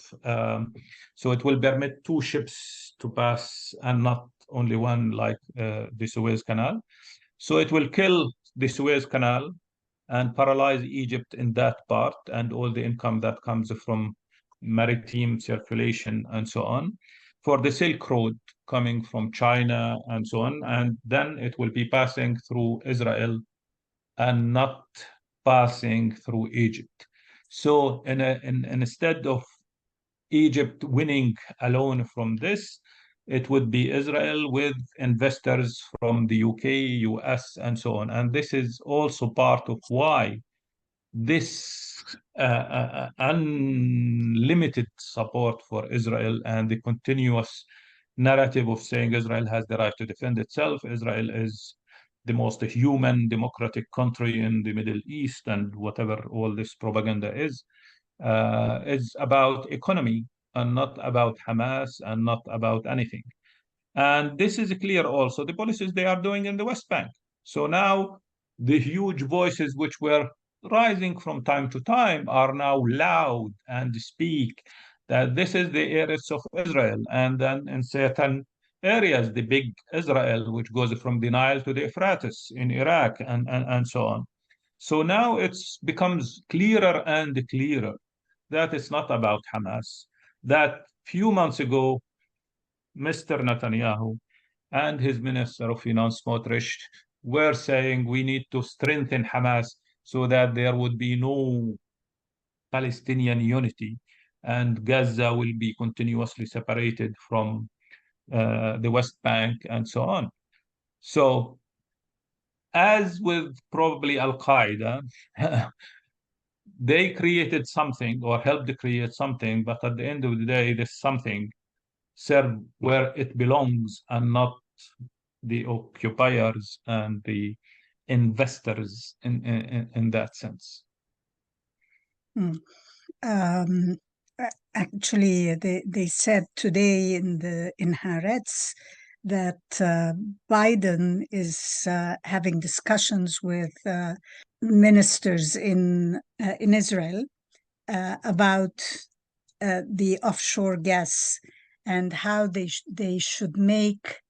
so it will permit two ships to pass and not only one like the Suez Canal. So it will kill the Suez Canal and paralyze Egypt in that part and all the income that comes from maritime circulation and so on, for the Silk Road coming from China and so on. And then it will be passing through Israel and not passing through Egypt. So instead of Egypt winning alone from this, it would be Israel with investors from the UK, US, and so on. And this is also part of why this unlimited support for Israel and the continuous narrative of saying Israel has the right to defend itself, Israel is the most human, democratic country in the Middle East, and whatever all this propaganda is about economy and not about Hamas and not about anything. And this is clear also the policies they are doing in the West Bank. So now the huge voices which were rising from time to time are now loud and speak that this is the areas of Israel. And then in certain areas, the big Israel, which goes from the Nile to the Euphrates in Iraq and so on. So now it becomes clearer and clearer that it's not about Hamas. That few months ago, Mr. Netanyahu and his Minister of Finance, Smotrich, were saying we need to strengthen Hamas so that there would be no Palestinian unity and Gaza will be continuously separated from the West Bank and so on. So, as with probably Al-Qaeda, they created something or helped to create something, but at the end of the day, this something served where it belongs and not the occupiers and the investors in that sense. Actually, they said today in Haaretz that Biden is having discussions with ministers in Israel about the offshore gas and how they should make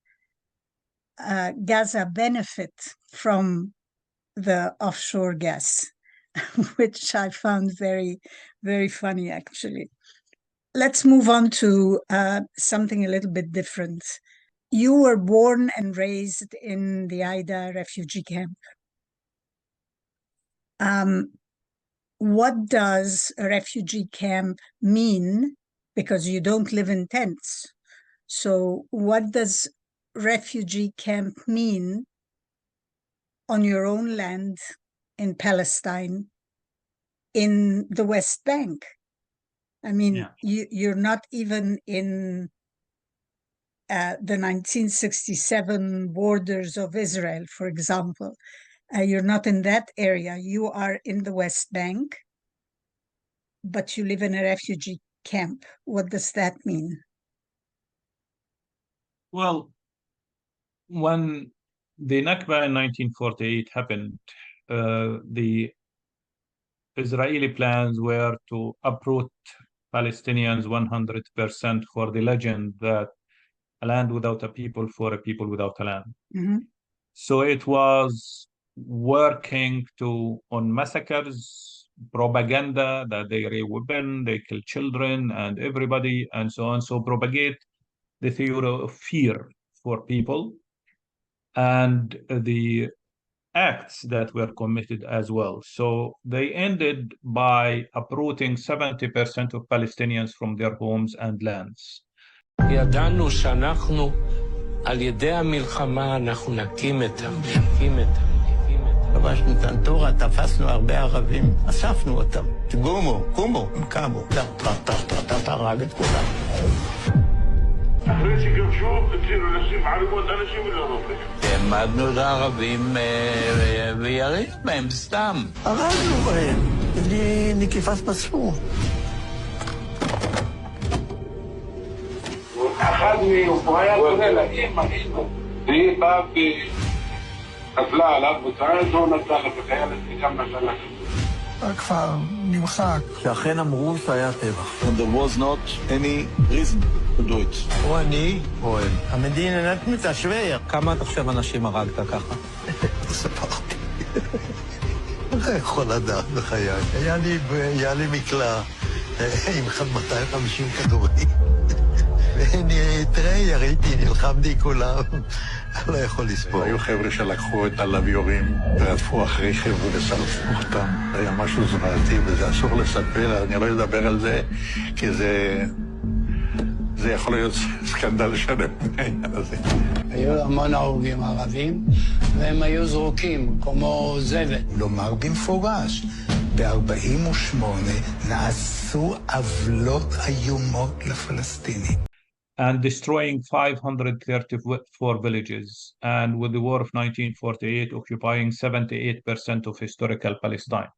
Gaza benefit from the offshore gas, which I found very, very funny, actually. Let's move on to something a little bit different. You were born and raised in the Aida refugee camp. What does a refugee camp mean? Because you don't live in tents. So what does refugee camp mean on your own land in Palestine, in the West Bank? I mean, you're not even in the 1967 borders of Israel, for example. You're not in that area. You are in the West Bank, but you live in a refugee camp. What does that mean? Well, when the Nakba in 1948 happened, the Israeli plans were to uproot Palestinians 100% for the legend that a land without a people for a people without a land. Mm-hmm. So it was working on massacres, propaganda that they rape women, they kill children and everybody and so on. So propagate the theory of fear for people. And the acts that were committed as well. So they ended by uprooting 70% of Palestinians from their homes and lands. ידענו שאנחנו על ידי המלחמה אנחנו נקים את המדינה. כבשנו את הנטורה, תפסנו הרבה ערבים, אספנו אותם. קומו, הם קמו. הרג את כולם. אחרי שכבשו, התחילו לשים ערימות אנשים ולהרוג. העמדנו את הערבים וירינו בהם סתם. הרגנו בהם, בלי נקיפת מצפון. אחד הוא היה קורא לאמא, והיא באה ונפלה עליו, וצער זו נתן לה, וחיילת וגם נתן לה. הכפר נמחק. שאכן אמרו שהיה טבח. And there was not any reason to do it. או אני או הם. המדינה נתנו את השווי. כמה אתה חושב אנשים הרגת ככה? ספרתי. לא יכול לדעת בחיי. היה לי מקלע עם 250 כדורים. תראה, יריתי, נלחמתי כולם. לא יכול לספור. היו חבר'ה שלקחו את הלוויורים ועטפו אחרי חבר'ה ושרפו אותם. היה משהו זוועתי וזה אסור לספר, אני לא אדבר על זה, כי זה יכול להיות סקנדל שלם בעניין הזה. היו המון הרוגים ערבים, והם היו זרוקים כמו זבל. לומר במפורש, ב-48 נעשו עוולות איומות לפלסטינים. And destroying 534 villages, and with the war of 1948 occupying 78% of historical Palestine.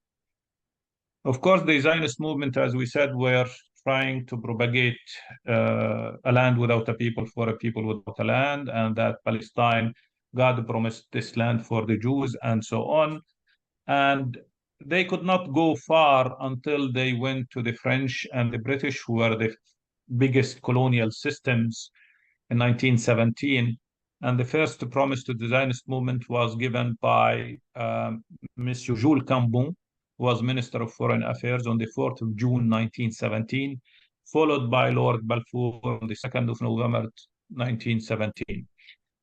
Of course, the Zionist movement, as we said, were trying to propagate a land without a people for a people without a land, and that Palestine, God promised this land for the Jews, and so on. And they could not go far until they went to the French and the British, who were the biggest colonial systems in 1917. And the first promise to the Zionist movement was given by Monsieur Jules Cambon, who was Minister of Foreign Affairs, on the 4th of June, 1917, followed by Lord Balfour on the 2nd of November, 1917.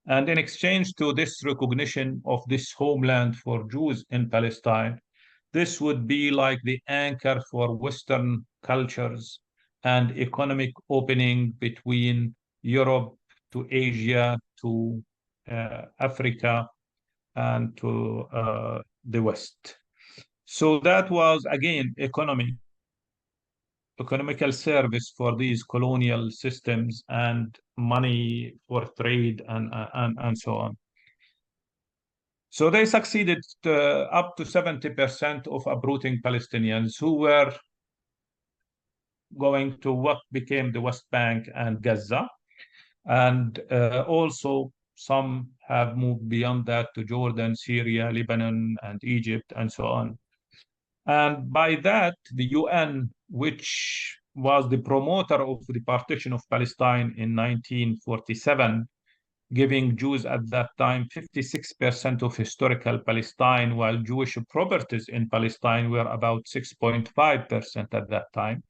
And in exchange to this recognition of this homeland for Jews in Palestine, this would be like the anchor for Western cultures and economic opening between Europe to Asia to Africa and to the West. So that was, again, economical service for these colonial systems and money for trade and so on. So they succeeded up to 70% of uprooting Palestinians who were going to what became the West Bank and Gaza. And also some have moved beyond that to Jordan, Syria, Lebanon, and Egypt, and so on. And by that, the UN, which was the promoter of the partition of Palestine in 1947, giving Jews at that time 56% of historical Palestine, while Jewish properties in Palestine were about 6.5% at that time.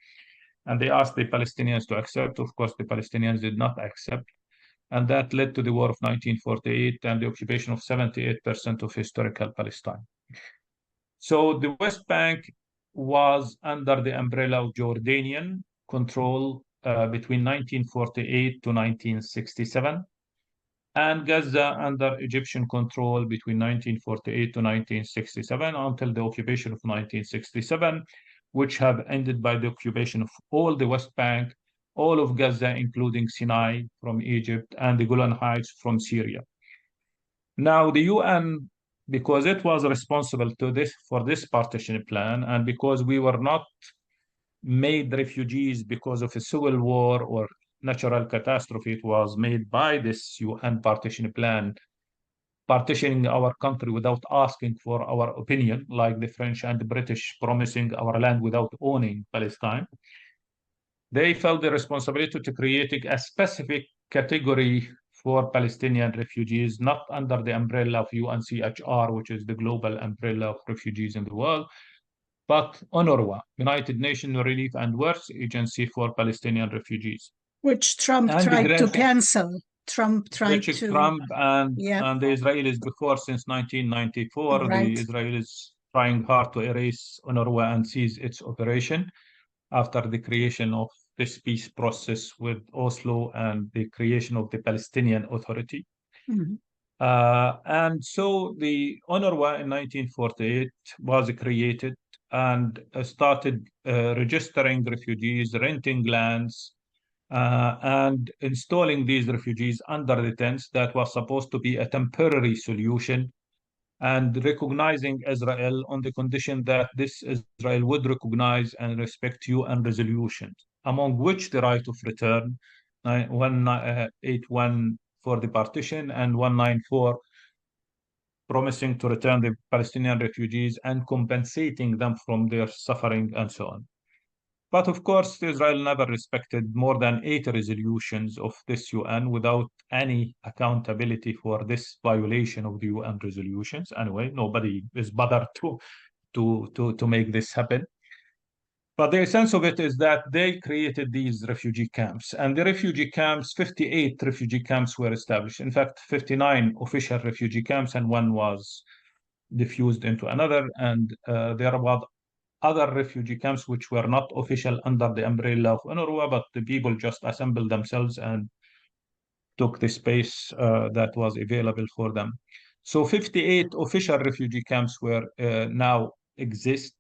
And they asked the Palestinians to accept. Of course, the Palestinians did not accept. And that led to the war of 1948 and the occupation of 78% of historical Palestine. So the West Bank was under the umbrella of Jordanian control between 1948 to 1967, and Gaza under Egyptian control between 1948 to 1967 until the occupation of 1967, which have ended by the occupation of all the West Bank, all of Gaza, including Sinai from Egypt, and the Golan Heights from Syria. Now, the UN, because it was responsible for this partition plan, and because we were not made refugees because of a civil war or natural catastrophe, it was made by this UN partition plan, partitioning our country without asking for our opinion, like the French and the British promising our land without owning Palestine. They felt the responsibility to creating a specific category for Palestinian refugees, not under the umbrella of UNHCR, which is the global umbrella of refugees in the world, but UNRWA, United Nations Relief and Works Agency for Palestinian Refugees. Which Trump tried to cancel. Trump tried to... Trump and the Israelis before, since 1994, Right. the Israelis trying hard to erase UNRWA and seize its operation after the creation of this peace process with Oslo and the creation of the Palestinian Authority. Mm-hmm. And so the UNRWA in 1948 was created and started registering refugees, renting lands, and installing these refugees under the tents. That was supposed to be a temporary solution, and recognizing Israel on the condition that this Israel would recognize and respect UN resolutions, among which the right of return, 181 for the partition and 194 promising to return the Palestinian refugees and compensating them from their suffering and so on. But of course, Israel never respected more than 8 resolutions of this UN without any accountability for this violation of the UN resolutions. Anyway, nobody is bothered to make this happen. But the essence of it is that they created these refugee camps, and the refugee camps, 58 refugee camps were established. In fact, 59 official refugee camps, and one was diffused into another. And there were other refugee camps which were not official under the umbrella of UNRWA, but the people just assembled themselves and took the space that was available for them. So 58 official refugee camps were now exist.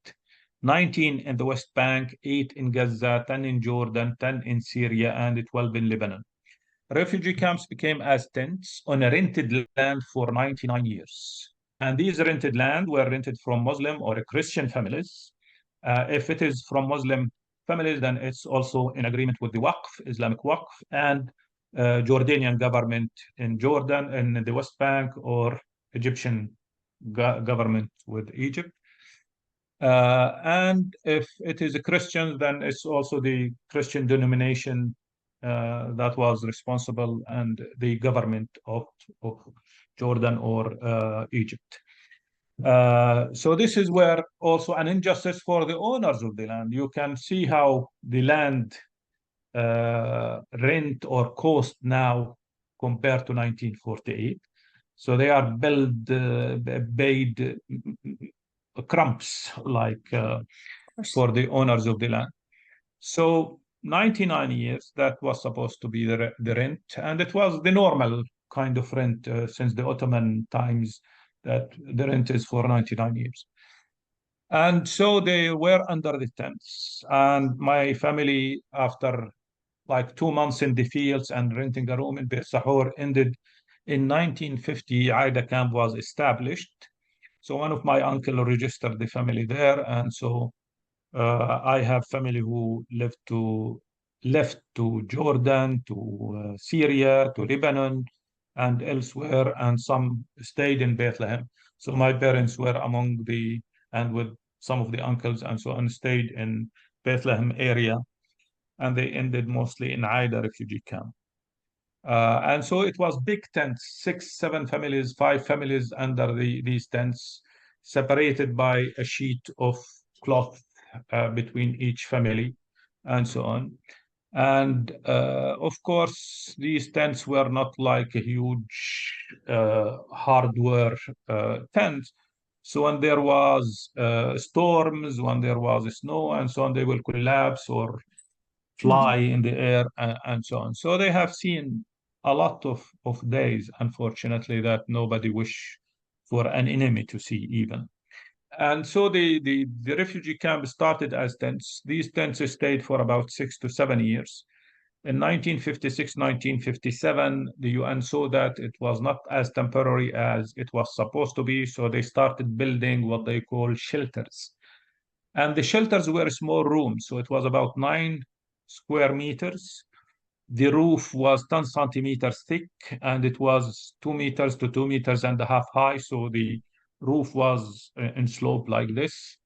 19 in the West Bank, 8 in Gaza, 10 in Jordan, 10 in Syria, and 12 in Lebanon. Refugee camps became as tents on a rented land for 99 years. And these rented land were rented from Muslim or Christian families. If it is from Muslim families, then it's also in agreement with the Waqf, Islamic Waqf, and Jordanian government in Jordan, in the West Bank, or Egyptian government with Egypt. And if it is a Christian, then it's also the Christian denomination that was responsible, and the government of Jordan or Egypt. So this is where also an injustice for the owners of the land. You can see how the land rent or cost now compared to 1948. So they are paid crumbs like for the owners of the land. So 99 years, that was supposed to be the rent, and it was the normal kind of rent since the Ottoman times, that the rent is for 99 years. And so they were under the tents, and my family, after like 2 months in the fields and renting a room in Beit Sahur, ended in 1950. Aida Camp was established. So one of my uncle registered the family there, and so I have family who left to Jordan, to Syria, to Lebanon, and elsewhere, and some stayed in Bethlehem. So my parents were among and with some of the uncles and so on, stayed in Bethlehem area, and they ended mostly in Aida refugee camp. And so it was big tents, 6, 7 families, 5 families under these tents, separated by a sheet of cloth between each family, and so on. And of course, these tents were not like a huge hardware tent. So when there was storms, when there was snow and so on, they will collapse or fly in the air and so on. So they have seen a lot of days, unfortunately, that nobody wish for an enemy to see even. And so the refugee camp started as tents. These tents stayed for about 6 to 7 years. In 1956, 1957, the UN saw that it was not as temporary as it was supposed to be, so they started building what they call shelters. And the shelters were small rooms, so it was about 9 square meters. The roof was 10 centimeters thick, and it was 2 meters to 2.5 meters high, so the roof was in slope like this.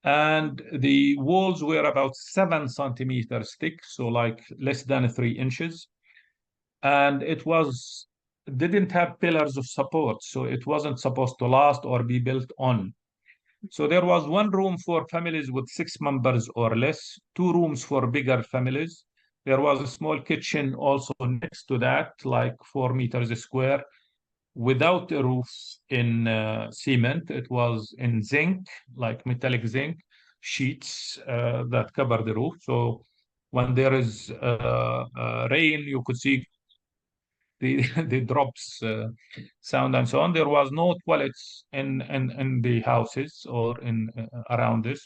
And the walls were about 7 centimeters thick, so like less than 3 inches. And it didn't have pillars of support, so it wasn't supposed to last or be built on. So there was 1 room for families with 6 members or less, 2 rooms for bigger families. There was a small kitchen also next to that, like 4 meters square, without a roof in cement. It was in zinc, like metallic zinc sheets that cover the roof. So when there is rain, you could see the the drops sound and so on. There was no toilets in the houses or in around this.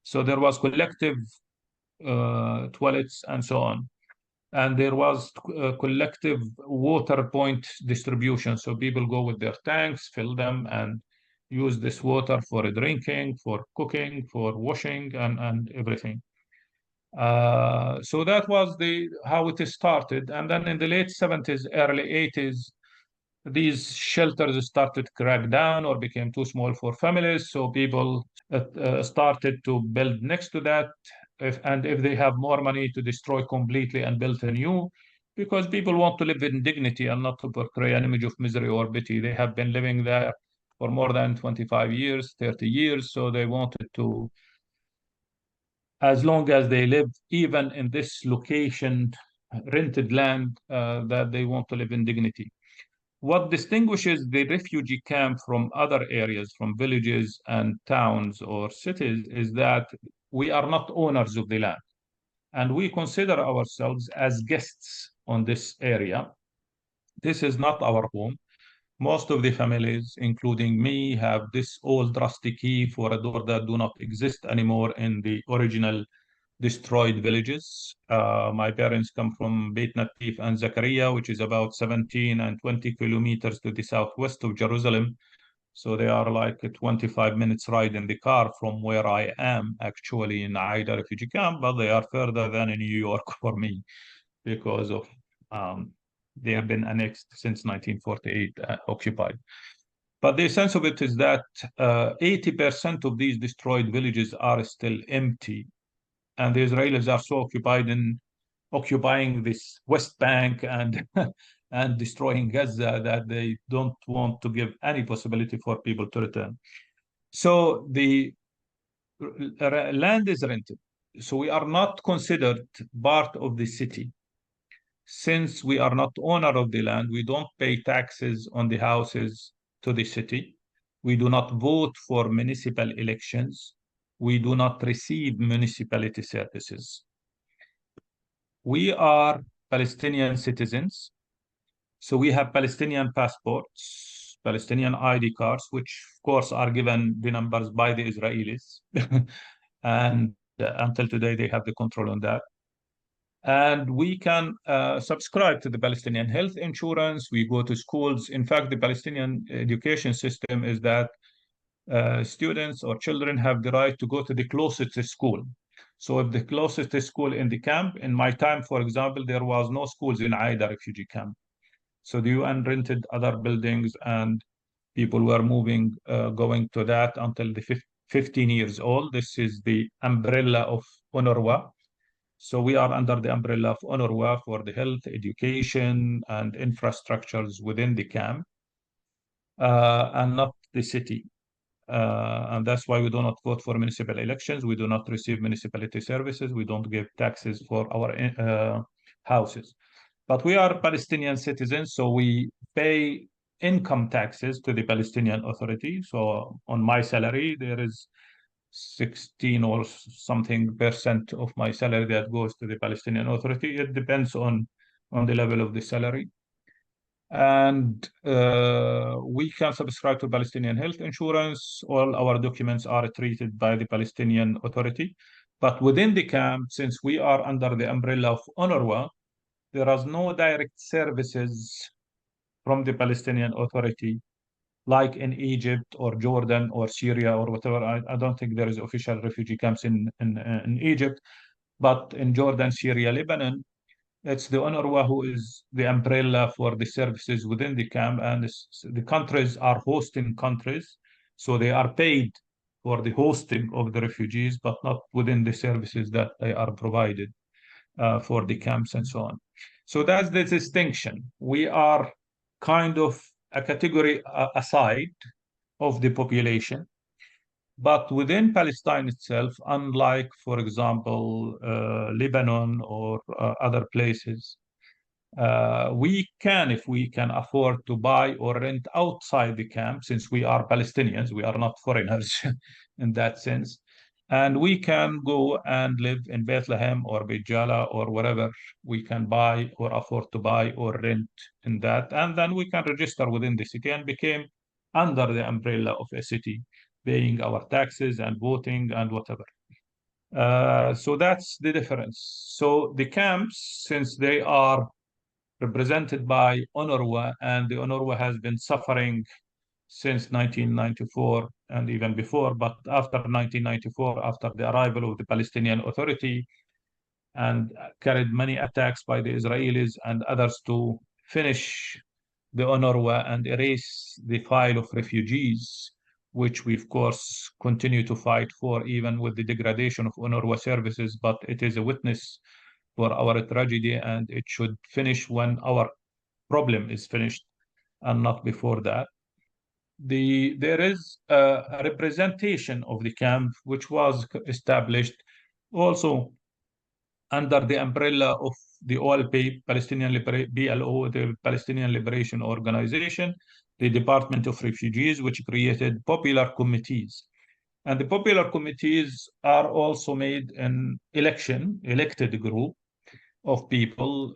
So there was collective toilets and so on. And there was collective water point distribution. So people go with their tanks, fill them, and use this water for drinking, for cooking, for washing, and everything. So that was how it started. And then in the late 70s, early 80s, these shelters started to crack down or became too small for families. So people started to build next to that. If they have more money, to destroy completely and build a new, because people want to live in dignity and not to portray an image of misery or pity. They have been living there for more than 25 years, 30 years. So they wanted to, as long as they live, even in this location, rented land, that they want to live in dignity. What distinguishes the refugee camp from other areas, from villages and towns or cities, is that we are not owners of the land. And we consider ourselves as guests on this area. This is not our home. Most of the families, including me, have this old rusty key for a door that do not exist anymore in the original destroyed villages. My parents come from Beit Natif and Zakaria, which is about 17 and 20 kilometers to the southwest of Jerusalem. So they are like a 25 minutes ride in the car from where I am, actually in Aida refugee camp, but they are further than in New York for me because of they have been annexed since 1948, occupied. But the sense of it is that 80% of these destroyed villages are still empty. And the Israelis are so occupied in occupying this West Bank and and destroying Gaza that they don't want to give any possibility for people to return. So the land is rented. So we are not considered part of the city. Since we are not owner of the land, we don't pay taxes on the houses to the city. We do not vote for municipal elections. We do not receive municipality services. We are Palestinian citizens. So we have Palestinian passports, Palestinian ID cards, which of course are given the numbers by the Israelis. And until today, they have the control on that. And we can subscribe to the Palestinian health insurance. We go to schools. In fact, the Palestinian education system is that students or children have the right to go to the closest school. So if the closest school in the camp, in my time, for example, there was no schools in Aida refugee camp. So the UN rented other buildings and people were moving, going to that until the 15 years old. This is the umbrella of UNRWA. So we are under the umbrella of UNRWA for the health, education, and infrastructures within the camp, and not the city. And that's why we do not vote for municipal elections. We do not receive municipality services. We don't give taxes for our houses. But we are Palestinian citizens, so we pay income taxes to the Palestinian Authority. So on my salary, there is 16 or something % of my salary that goes to the Palestinian Authority. It depends on the level of the salary. And we can subscribe to Palestinian health insurance. All our documents are treated by the Palestinian Authority. But within the camp, since we are under the umbrella of UNRWA, there is no direct services from the Palestinian Authority, like in Egypt or Jordan or Syria or whatever. I don't think there is official refugee camps in Egypt, but in Jordan, Syria, Lebanon, it's the UNRWA who is the umbrella for the services within the camp, and the countries are hosting countries, so they are paid for the hosting of the refugees, but not within the services that they are provided for the camps and so on. So that's the distinction. We are kind of a category aside of the population. But within Palestine itself, unlike, for example, Lebanon or other places, we can, if we can afford to buy or rent outside the camp, since we are Palestinians, we are not foreigners in that sense, and we can go and live in Bethlehem or Beit Jala or wherever we can buy or afford to buy or rent in that, and then we can register within the city and became under the umbrella of a city, paying our taxes and voting and whatever. So that's the difference. So the camps, since they are represented by UNRWA, and the UNRWA has been suffering since 1994 and even before, but after 1994, after the arrival of the Palestinian Authority, and carried many attacks by the Israelis and others to finish the UNRWA and erase the file of refugees, which we, of course, continue to fight for, even with the degradation of UNRWA services, but it is a witness for our tragedy, and it should finish when our problem is finished and not before that. There is a representation of the camp which was established also under the umbrella of the OLP, BLO, the Palestinian Liberation Organization, the Department of Refugees, which created popular committees. And the popular committees are also made an elected group of people,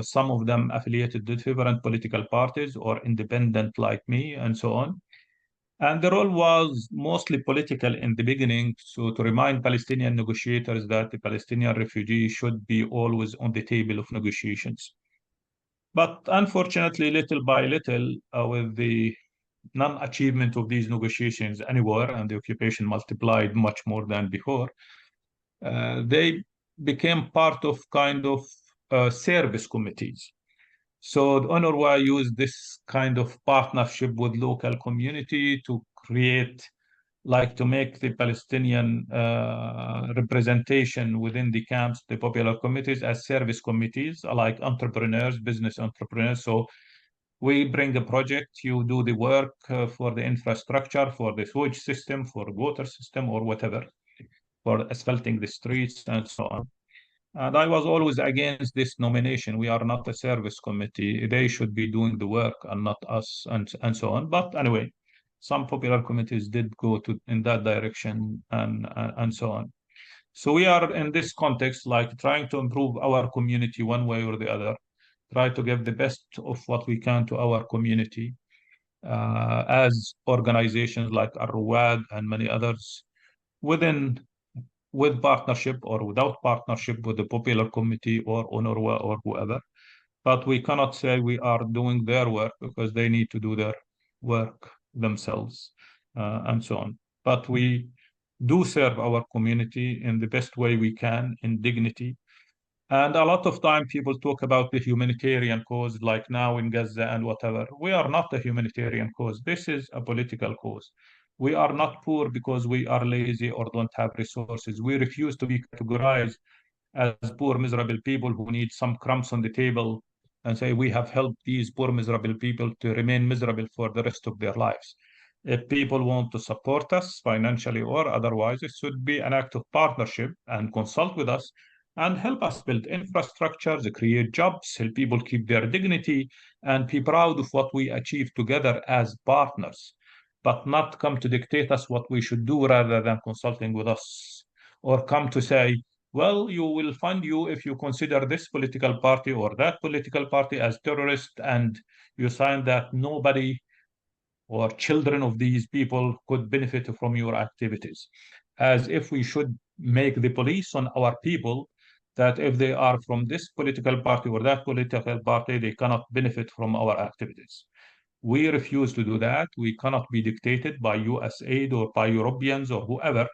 some of them affiliated with different political parties or independent like me, and so on. And the role was mostly political in the beginning, so to remind Palestinian negotiators that the Palestinian refugees should be always on the table of negotiations. But unfortunately, little by little, with the non-achievement of these negotiations anywhere, and the occupation multiplied much more than before, they became part of kind of service committees. So the UNRWA used this kind of partnership with local community to create, like to make the Palestinian representation within the camps, the popular committees, as service committees, like entrepreneurs, business entrepreneurs. So we bring a project, you do the work for the infrastructure, for the sewage system, for the water system, or whatever, for asphalting the streets and so on. And I was always against this nomination. We are not a service committee. They should be doing the work and not us, and so on. But anyway, some popular committees did go in that direction, and so on. So we are in this context, like trying to improve our community one way or the other, try to give the best of what we can to our community, as organizations like Ar-Ruwad and many others, with partnership or without partnership with the popular committee or UNRWA or whoever. But we cannot say we are doing their work, because they need to do their work themselves, and so on. But we do serve our community in the best way we can, in dignity. And a lot of time people talk about the humanitarian cause, like now in Gaza and whatever. We are not a humanitarian cause. This is a political cause. We are not poor because we are lazy or don't have resources. We refuse to be categorized as poor, miserable people who need some crumbs on the table and say we have helped these poor, miserable people to remain miserable for the rest of their lives. If people want to support us financially or otherwise, it should be an act of partnership and consult with us and help us build infrastructures, create jobs, help people keep their dignity, and be proud of what we achieve together as partners, but not come to dictate us what we should do rather than consulting with us, or come to say, well, you will fund you if you consider this political party or that political party as terrorist, and you sign that nobody or children of these people could benefit from your activities. As if we should make the police on our people, that if they are from this political party or that political party, they cannot benefit from our activities. We refuse to do that. We cannot be dictated by US aid or by Europeans or whoever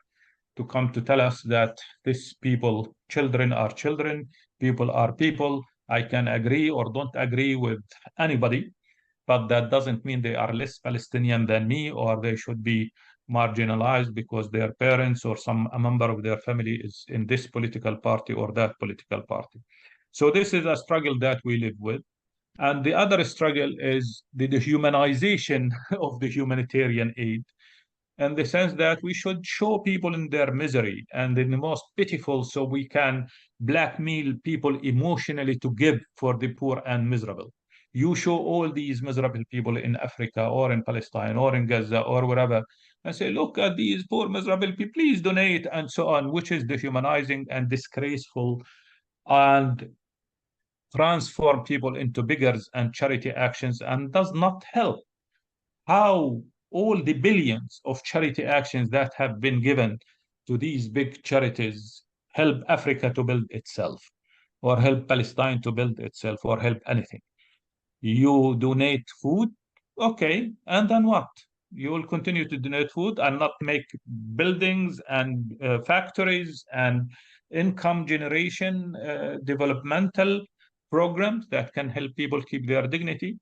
to come to tell us that these people, children are children, people are people. I can agree or don't agree with anybody, but that doesn't mean they are less Palestinian than me, or they should be marginalized because their parents or a member of their family is in this political party or that political party. So this is a struggle that we live with. And the other struggle is the dehumanization of the humanitarian aid. in the sense that we should show people in their misery and in the most pitiful, so we can blackmail people emotionally to give for the poor and miserable. You show all these miserable people in Africa or in Palestine or in Gaza or wherever and say, look at these poor miserable people, please donate and so on, which is dehumanizing and disgraceful and transform people into beggars and charity actions and does not help. How all the billions of charity actions that have been given to these big charities help Africa to build itself, or help Palestine to build itself, or help anything. You donate food, okay, and then what? You will continue to donate food and not make buildings and factories and income generation, developmental programs that can help people keep their dignity.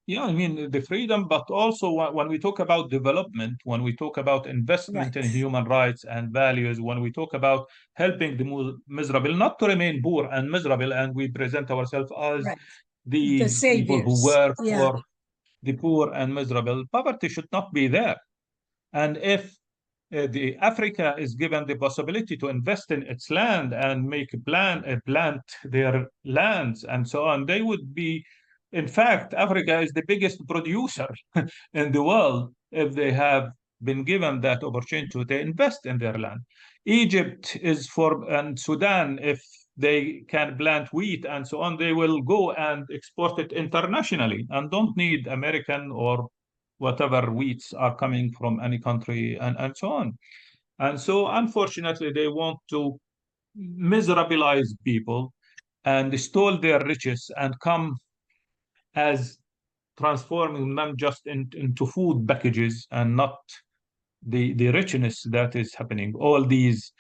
Yeah, I mean, the freedom, but also when we talk about development, when we talk about investment in human rights and values, when we talk about helping the miserable not to remain poor and miserable, and we present ourselves as these people who work for the poor and miserable, poverty should not be there. And if the Africa is given the possibility to invest in its land and make plant their lands and so on, they would be, in fact, Africa is the biggest producer in the world if they have been given that opportunity to invest in their land. Egypt is and Sudan, if they can plant wheat and so on, they will go and export it internationally and don't need American or whatever wheats are coming from any country and so on. And so, unfortunately, they want to miserabilize people and stole their riches and come as transforming them just into food packages and not the richness that is happening. All these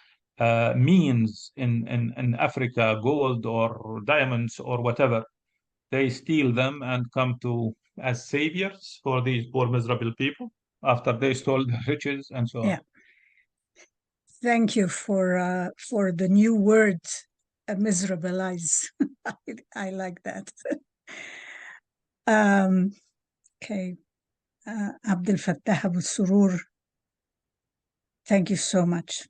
means in Africa, gold or diamonds or whatever, they steal them and come to as saviors for these poor miserable people after they stole the riches and so on. Thank you for the new word, miserabilize. I like that. Okay, Abdelfattah Abusuroor, thank you so much.